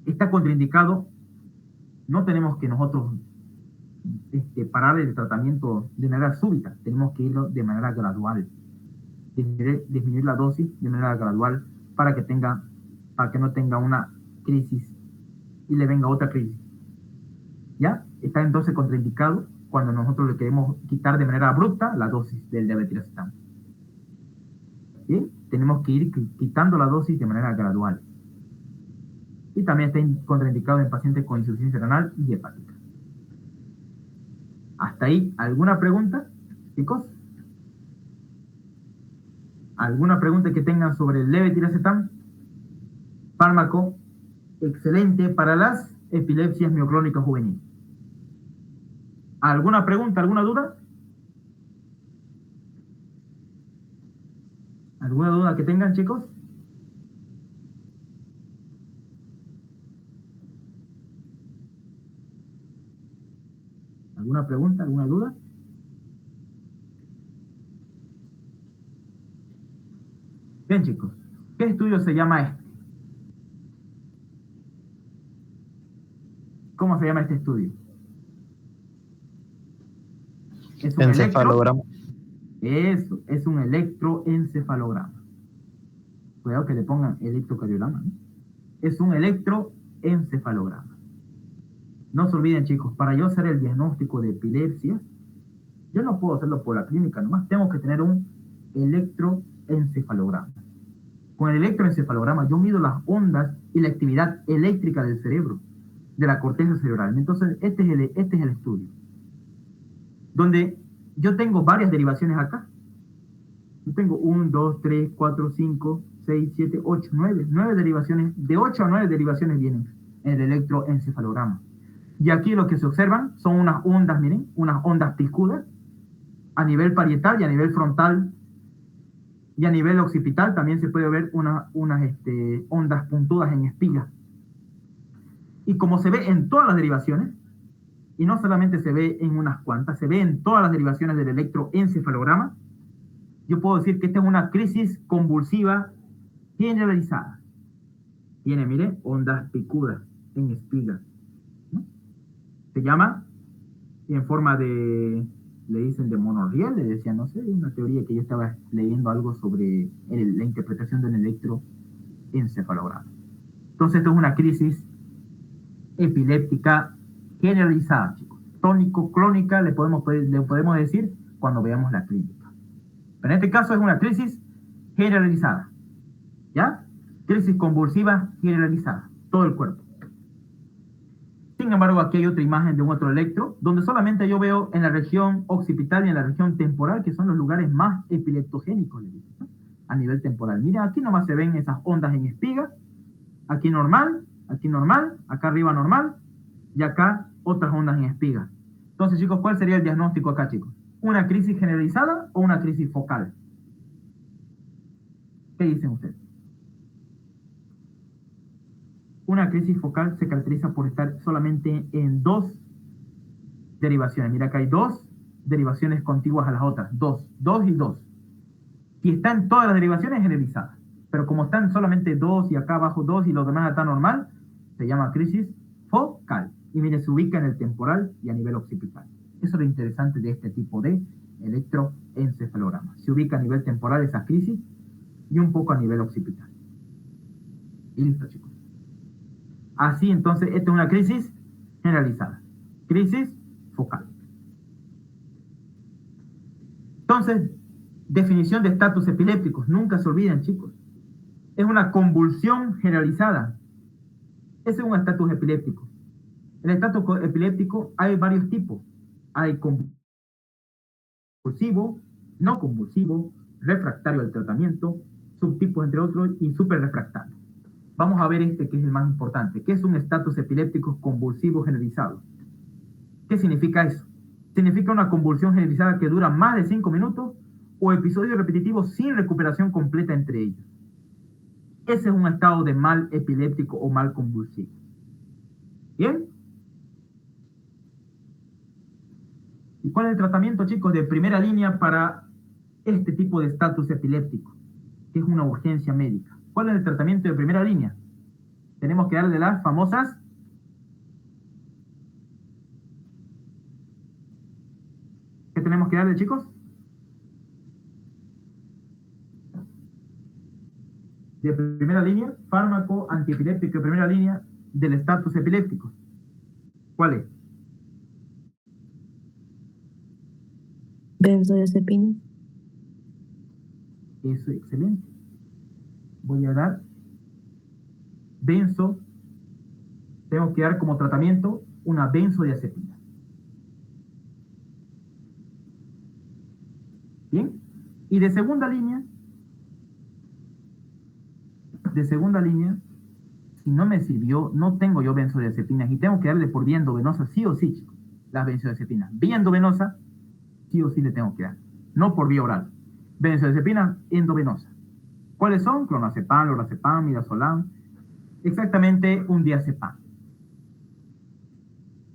Está contraindicado. No tenemos que nosotros parar el tratamiento de manera súbita, tenemos que irlo de manera gradual, disminuir la dosis de manera gradual para que no tenga una crisis y le venga otra crisis. ¿Ya? Está entonces contraindicado cuando nosotros le queremos quitar de manera abrupta la dosis del levetiracetam. ¿Sí? Tenemos que ir quitando la dosis de manera gradual. Y también está contraindicado en pacientes con insuficiencia renal y hepática. ¿Hasta ahí alguna pregunta, chicos? ¿Alguna pregunta que tengan sobre el levetiracetam? Fármaco excelente para las epilepsias mioclónicas juveniles. ¿Alguna pregunta, alguna duda? ¿Alguna duda que tengan, chicos? ¿Alguna pregunta, alguna duda? Bien, chicos. ¿Qué estudio se llama este? ¿Cómo se llama este estudio? Es un Encefalograma. Eso, es un electroencefalograma. Cuidado que le pongan electrocardiograma, ¿no? Es un electroencefalograma. No se olviden, chicos, para yo hacer el diagnóstico de epilepsia, yo no puedo hacerlo por la clínica nomás, tengo que tener un electroencefalograma. Con el electroencefalograma yo mido las ondas y la actividad eléctrica del cerebro, de la corteza cerebral. Entonces, este es el estudio, donde yo tengo varias derivaciones acá. Yo tengo 1, 2, 3, 4, 5, 6, 7, 8, 9. 9 derivaciones, de 8 a 9 derivaciones vienen en el electroencefalograma. Y aquí lo que se observan son unas ondas, miren, unas ondas picudas a nivel parietal y a nivel frontal y a nivel occipital también se puede ver unas ondas puntudas en espiga. Y como se ve en todas las derivaciones, y no solamente se ve en unas cuantas, se ve en todas las derivaciones del electroencefalograma, yo puedo decir que esta es una crisis convulsiva generalizada. Tiene, mire, ondas picudas en espiga, ¿no? Se llama, en forma de, le dicen de monorriel, le decían, no sé, una teoría que yo estaba leyendo algo sobre la interpretación de un electroencefalograma. Entonces, esto es una crisis epiléptica generalizada, chicos. Tónico-clónica le podemos decir cuando veamos la clínica. Pero en este caso es una crisis generalizada. ¿Ya? Crisis convulsiva generalizada. Todo el cuerpo. Sin embargo, aquí hay otra imagen de un otro electro, donde solamente yo veo en la región occipital y en la región temporal, que son los lugares más epileptogénicos, ¿no? A nivel temporal. Mira, aquí nomás se ven esas ondas en espiga. Aquí normal, acá arriba normal, y acá otras ondas en espiga. Entonces, chicos, ¿cuál sería el diagnóstico acá, chicos? ¿Una crisis generalizada o una crisis focal? ¿Qué dicen ustedes? Una crisis focal se caracteriza por estar solamente en 2 derivaciones. Mira, acá hay 2 derivaciones contiguas a las otras. 2 y 2. Si está en todas las derivaciones, es generalizada. Pero como están solamente 2 y acá abajo 2 y los demás está normal, se llama crisis focal. Y mire, se ubica en el temporal y a nivel occipital. Eso es lo interesante de este tipo de electroencefalograma. Se ubica a nivel temporal esa crisis y un poco a nivel occipital. Y listo, chicos. Así, entonces, esta es una crisis generalizada. Crisis focal. Entonces, definición de estatus epilépticos. Nunca se olviden, chicos. Es una convulsión generalizada. Ese es un estatus epiléptico. En el estatus epiléptico hay varios tipos. Hay convulsivo, no convulsivo, refractario al tratamiento, subtipos entre otros y superrefractario. Vamos a ver este que es el más importante. ¿Qué es un estatus epiléptico convulsivo generalizado? ¿Qué significa eso? Significa una convulsión generalizada que dura más de 5 minutos o episodios repetitivos sin recuperación completa entre ellos. Ese es un estado de mal epiléptico o mal convulsivo. ¿Bien? ¿Y cuál es el tratamiento, chicos, de primera línea para este tipo de estatus epiléptico, que es una urgencia médica? ¿Cuál es el tratamiento de primera línea? Tenemos que darle las famosas... ¿Qué tenemos que darle, chicos? De primera línea, fármaco antiepiléptico de primera línea del estatus epiléptico. ¿Cuál es? Benzodiazepina. Eso es excelente. Voy a dar benzo. Tengo que dar como tratamiento una benzodiazepina. ¿Bien? Y de segunda línea, si no me sirvió, no tengo yo benzodiazepinas y tengo que darle por vía endovenosa, sí o sí, chicos, las benzodiazepinas. Vía endovenosa, sí o sí le tengo que dar, no por vía oral. Benzodiazepina endovenosa. ¿Cuáles son? Clonazepam, lorazepam, midazolam, exactamente un diazepam.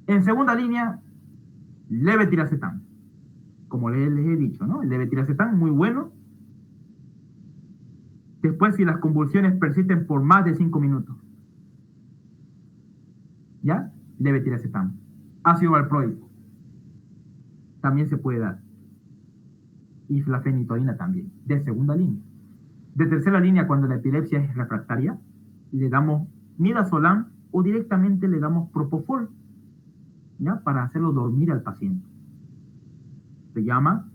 En segunda línea, levetiracetam. Como les he dicho, ¿no? El levetiracetam, muy bueno. Después, si las convulsiones persisten por más de 5 minutos. ¿Ya? Levetiracetam. Ácido valproico. También se puede dar. Y la fenitoína también. De segunda línea. De tercera línea, cuando la epilepsia es refractaria, le damos midazolam o directamente le damos propofol, ¿ya? Para hacerlo dormir al paciente. Se llama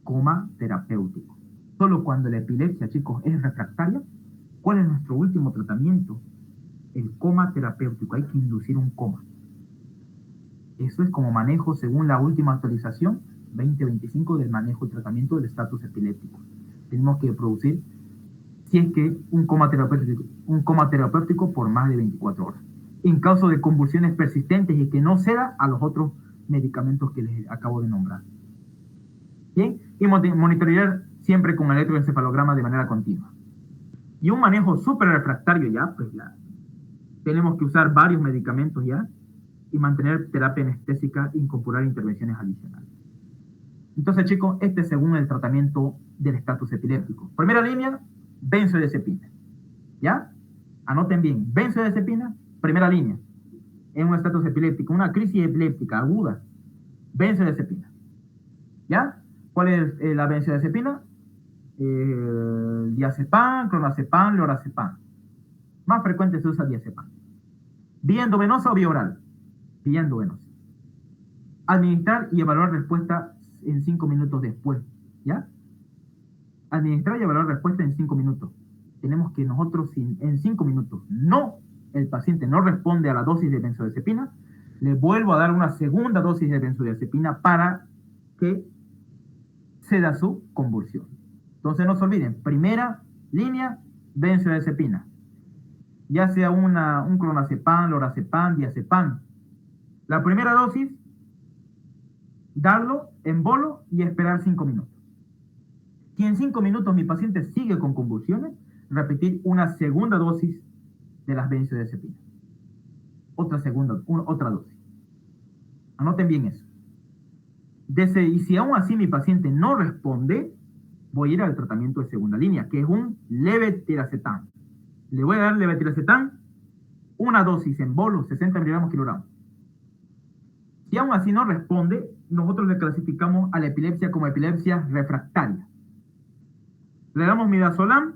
coma terapéutico. Solo cuando la epilepsia, chicos, es refractaria, ¿cuál es nuestro último tratamiento? El coma terapéutico. Hay que inducir un coma. Eso es como manejo según la última actualización 2025 del manejo y tratamiento del estatus epiléptico. Tenemos que producir, si es que un coma terapéutico por más de 24 horas. En caso de convulsiones persistentes y que no ceda a los otros medicamentos que les acabo de nombrar. Bien, y monitorear siempre con electroencefalograma de manera continua. Y un manejo súper refractario ya, pues ya tenemos que usar varios medicamentos ya y mantener terapia anestésica e incorporar intervenciones adicionales. Entonces, chicos, este es según el tratamiento del estatus epiléptico. Primera línea, benzodiazepina. ¿Ya? Anoten bien, benzodiazepina, primera línea. En un estatus epiléptico, una crisis epiléptica aguda, benzodiazepina. ¿Ya? ¿Cuál es la benzodiazepina? Diazepam, clonazepam, lorazepam. Más frecuente se usa diazepam. ¿Vía endovenosa o vía oral? Vía endovenosa. Administrar y evaluar respuesta en 5 minutos después. ¿Ya? Administrar y evaluar respuesta en 5 minutos. Tenemos que nosotros, en 5 minutos, el paciente no responde a la dosis de benzodiazepina, le vuelvo a dar una segunda dosis de benzodiazepina para que ceda su convulsión. Entonces no se olviden, primera línea, benzodiazepina. Ya sea un clonazepam, lorazepam, diazepam. La primera dosis, darlo en bolo y esperar 5 minutos. Si en 5 minutos mi paciente sigue con convulsiones, repetir una segunda dosis de las benzodiazepinas. Otra dosis. Anoten bien eso. Y si aún así mi paciente no responde, voy a ir al tratamiento de segunda línea, que es un levetiracetam. Le voy a dar levetiracetam, una dosis en bolo, 60 miligramos kilogramos. Si aún así no responde, nosotros le clasificamos a la epilepsia como epilepsia refractaria. Le damos midazolam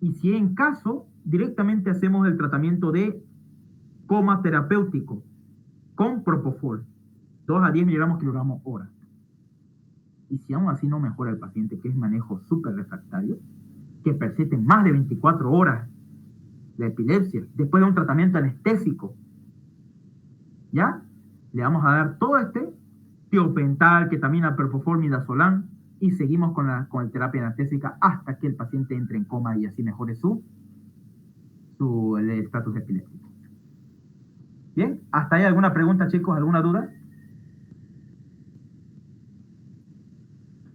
y si en caso, directamente hacemos el tratamiento de coma terapéutico con propofol, 2 a 10 miligramos kilogramos hora. Y si aún así no mejora el paciente, que es manejo súper refractario, que persiste más de 24 horas la epilepsia, después de un tratamiento anestésico, ¿ya? Le vamos a dar todo tiopental, ketamina, propofol, midazolam, y seguimos con la terapia anestésica hasta que el paciente entre en coma y así mejore su estatus epiléptico. ¿Bien? ¿Hasta ahí alguna pregunta, chicos? ¿Alguna duda?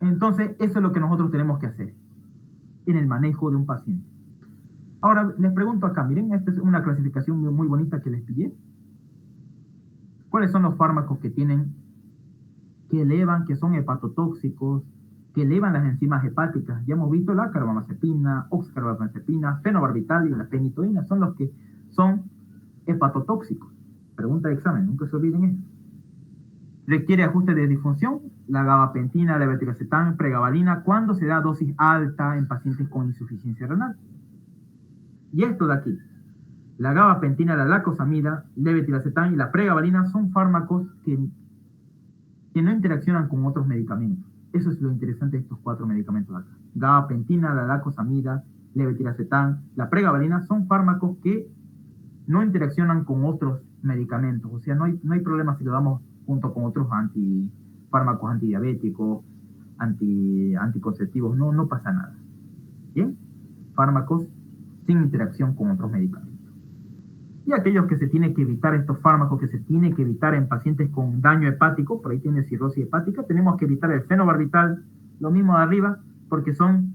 Entonces, eso es lo que nosotros tenemos que hacer en el manejo de un paciente. Ahora, les pregunto acá, miren, esta es una clasificación muy, muy bonita que les pillé. ¿Cuáles son los fármacos que que elevan, que son hepatotóxicos, que elevan las enzimas hepáticas. Ya hemos visto la carbamazepina, oxcarbamazepina, fenobarbital y la fenitoína, son los que son hepatotóxicos. Pregunta de examen, nunca se olviden eso. Requiere ajuste de disfunción, la gabapentina, la levetiracetam, pregabalina, cuando se da dosis alta en pacientes con insuficiencia renal. Y esto de aquí, la gabapentina, la lacosamida, levetiracetam y la pregabalina son fármacos que no interaccionan con otros medicamentos. Eso es lo interesante de estos 4 medicamentos de acá. Gabapentina, la lacosamida, levetiracetam, la pregabalina son fármacos que no interaccionan con otros medicamentos. O sea, no hay problema si lo damos junto con otros fármacos antidiabéticos, anticonceptivos. No pasa nada. ¿Bien? Fármacos sin interacción con otros medicamentos. Y aquellos que se tiene que evitar, estos fármacos que se tiene que evitar en pacientes con daño hepático, por ahí tiene cirrosis hepática, tenemos que evitar el fenobarbital, lo mismo de arriba, porque son,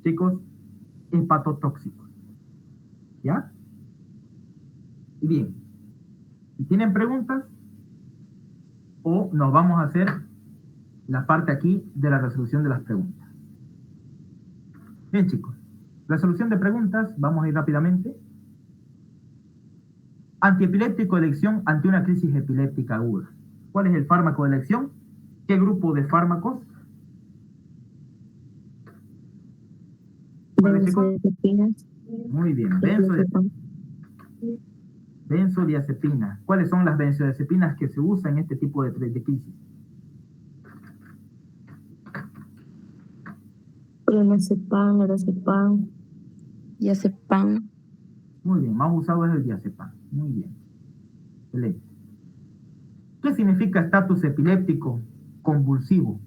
chicos, hepatotóxicos. ¿Ya? Y bien, si tienen preguntas, o nos vamos a hacer la parte aquí de la resolución de las preguntas. Bien, chicos, resolución de preguntas, vamos a ir rápidamente. Antiepiléptico de elección ante una crisis epiléptica aguda. ¿Cuál es el fármaco de elección? ¿Qué grupo de fármacos? ¿Cuál es, chicos? Benzodiazepinas. Muy bien, benzodiazepina. ¿Cuáles son las benzodiazepinas que se usan en este tipo de crisis? Clonazepam, lorazepam, diazepam. Muy bien, más usado es el diazepam. Muy bien. Excelente. ¿Qué significa estatus epiléptico convulsivo?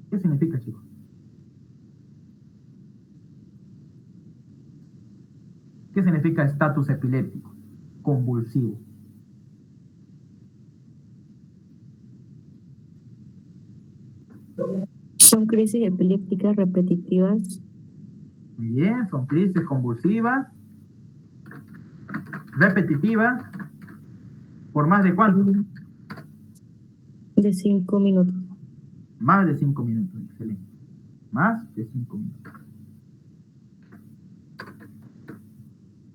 ¿Qué significa, chicos? ¿Qué significa estatus epiléptico convulsivo? son crisis epilépticas repetitivas Muy bien, son crisis convulsivas, repetitivas, ¿por más de cuánto? de 5 minutos. Más de 5 minutos, excelente. Más de 5 minutos.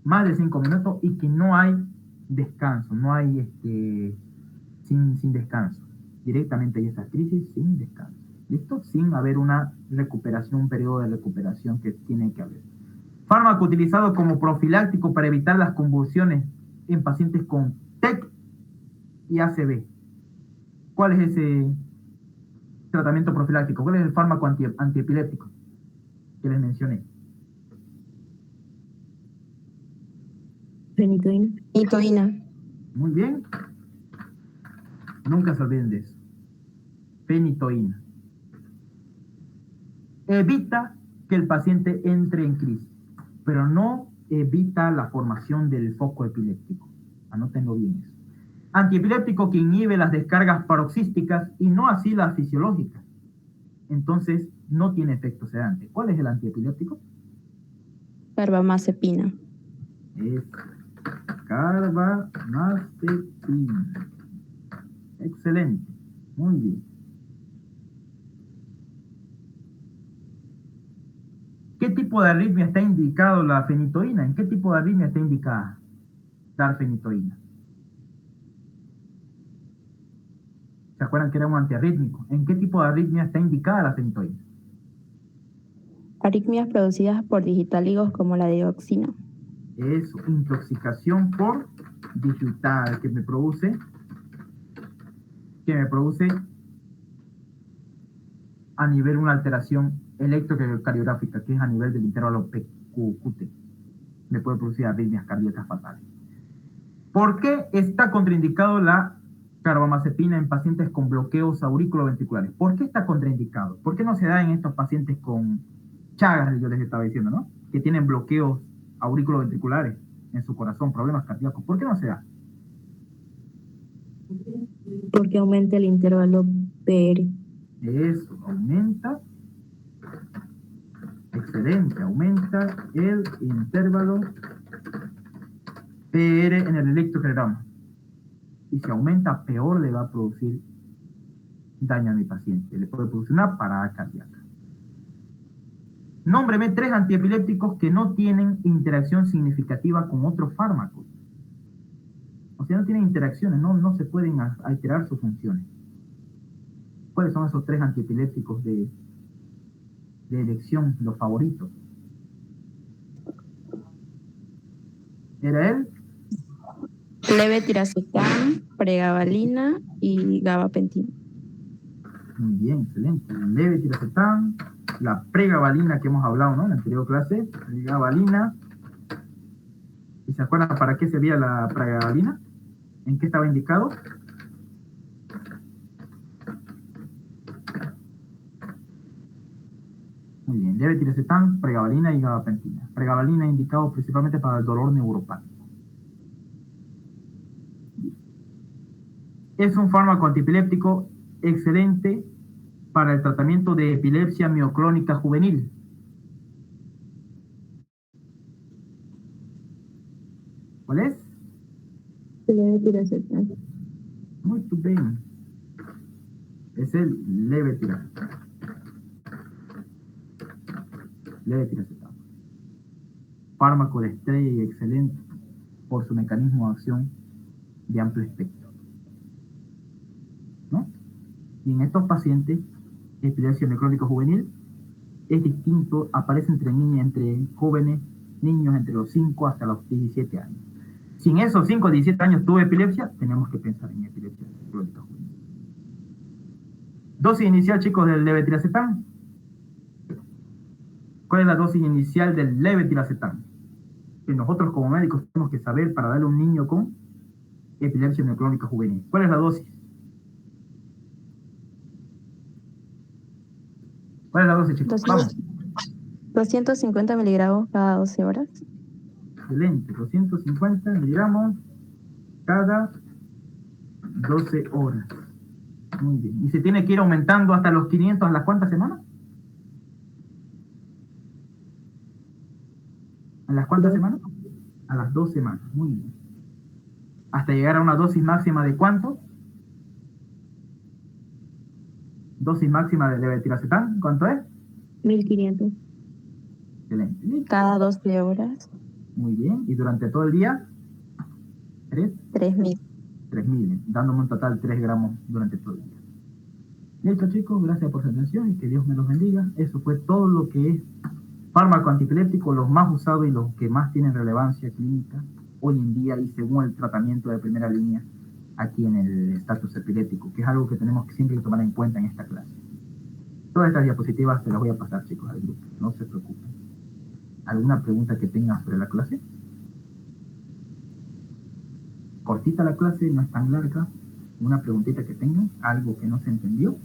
Más de 5 minutos y que no hay descanso, no hay sin descanso. Directamente hay esa crisis sin descanso. ¿Listo? Sin haber una recuperación, un periodo de recuperación que tiene que haber. Fármaco utilizado como profiláctico para evitar las convulsiones en pacientes con TEC y ACV. ¿Cuál es ese tratamiento profiláctico? ¿Cuál es el fármaco antiepiléptico que les mencioné? Fenitoína. Muy bien. Nunca se olviden de eso. Fenitoína. Evita que el paciente entre en crisis, pero no evita la formación del foco epiléptico. Anótenlo bien eso. Antiepiléptico que inhibe las descargas paroxísticas y no así las fisiológicas. Entonces, no tiene efecto sedante. ¿Cuál es el antiepiléptico? Carbamazepina. Es carbamazepina. Excelente. Muy bien. ¿Qué tipo de arritmia está indicado la fenitoína? ¿En qué tipo de arritmia está indicada dar fenitoína? ¿Se acuerdan que era un antiarrítmico? ¿En qué tipo de arritmia está indicada la fenitoína? Arritmias producidas por digitáligos como la dioxina. Es intoxicación por digital que me produce a nivel una alteración electrocardiográfica, que es a nivel del intervalo PQT. Me puede producir arritmias cardíacas fatales. ¿Por qué está contraindicado la carbamazepina en pacientes con bloqueos auriculoventriculares? ¿Por qué está contraindicado? ¿Por qué no se da en estos pacientes con Chagas, yo les estaba diciendo, ¿no? Que tienen bloqueos auriculoventriculares en su corazón, problemas cardíacos? ¿Por qué no se da? Porque aumenta el intervalo PR. Eso, aumenta. Excelente, aumenta el intervalo PR en el electrocardiograma. Y si aumenta, peor le va a producir daño a mi paciente. Le puede producir una parada cardíaca. Nómbreme 3 antiepilépticos que no tienen interacción significativa con otros fármacos. O sea, no tienen interacciones, no se pueden alterar sus funciones. ¿Cuáles son esos 3 antiepilépticos de elección, los favoritos? ¿Era él? Levetiracetam, pregabalina y gabapentina. Muy bien, excelente. Levetiracetam, la pregabalina que hemos hablado, ¿no? En la anterior clase, pregabalina. ¿Y se acuerdan para qué servía la pregabalina? ¿En qué estaba indicado? Muy bien, levetiracetam, pregabalina y gabapentina. Pregabalina indicado principalmente para el dolor neuropático. Es un fármaco antipiléptico excelente para el tratamiento de epilepsia mioclónica juvenil. ¿Cuál es? Levetiracetam. Muy bien. Es el levetiracetam. Levetiracetam. Fármaco de estrella y excelente por su mecanismo de acción de amplio espectro, ¿no? Y en estos pacientes, epilepsia mioclónica juvenil es distinto, aparece entre jóvenes, niños entre los 5 hasta los 17 años. Si en esos 5 o 17 años tuve epilepsia, tenemos que pensar en epilepsia mioclónica juvenil. Dosis inicial, chicos, del levetiracetam. ¿Cuál es la dosis inicial del levetiracetam? Que nosotros como médicos tenemos que saber para darle a un niño con epilepsia mioclónica juvenil. ¿Cuál es la dosis? ¿Cuál es la dosis, chicos? Vamos. 250 miligramos cada 12 horas. Excelente, 250 miligramos cada 12 horas. Muy bien. ¿Y se tiene que ir aumentando hasta los 500 a las cuántas semanas? ¿A las cuántas semanas? A las 2 semanas. Muy bien. Hasta llegar a una dosis máxima de ¿cuánto? Dosis máxima de levetiracetam, ¿cuánto es? 1500. Excelente. ¿Listo? Cada 12 horas. Muy bien. ¿Y durante todo el día? 3000. 3000, dándome un total 3 gramos durante todo el día. Listo, chicos, gracias por su atención y que Dios me los bendiga. Eso fue todo lo que es fármaco antipiléptico, los más usados y los que más tienen relevancia clínica hoy en día y según el tratamiento de primera línea aquí en el estatus epiléptico, que es algo que tenemos que siempre tomar en cuenta en esta clase. Todas estas diapositivas se las voy a pasar, chicos, al grupo, no se preocupen. ¿Alguna pregunta que tengan sobre la clase? Cortita la clase, no es tan larga. Una preguntita que tengan, algo que no se entendió.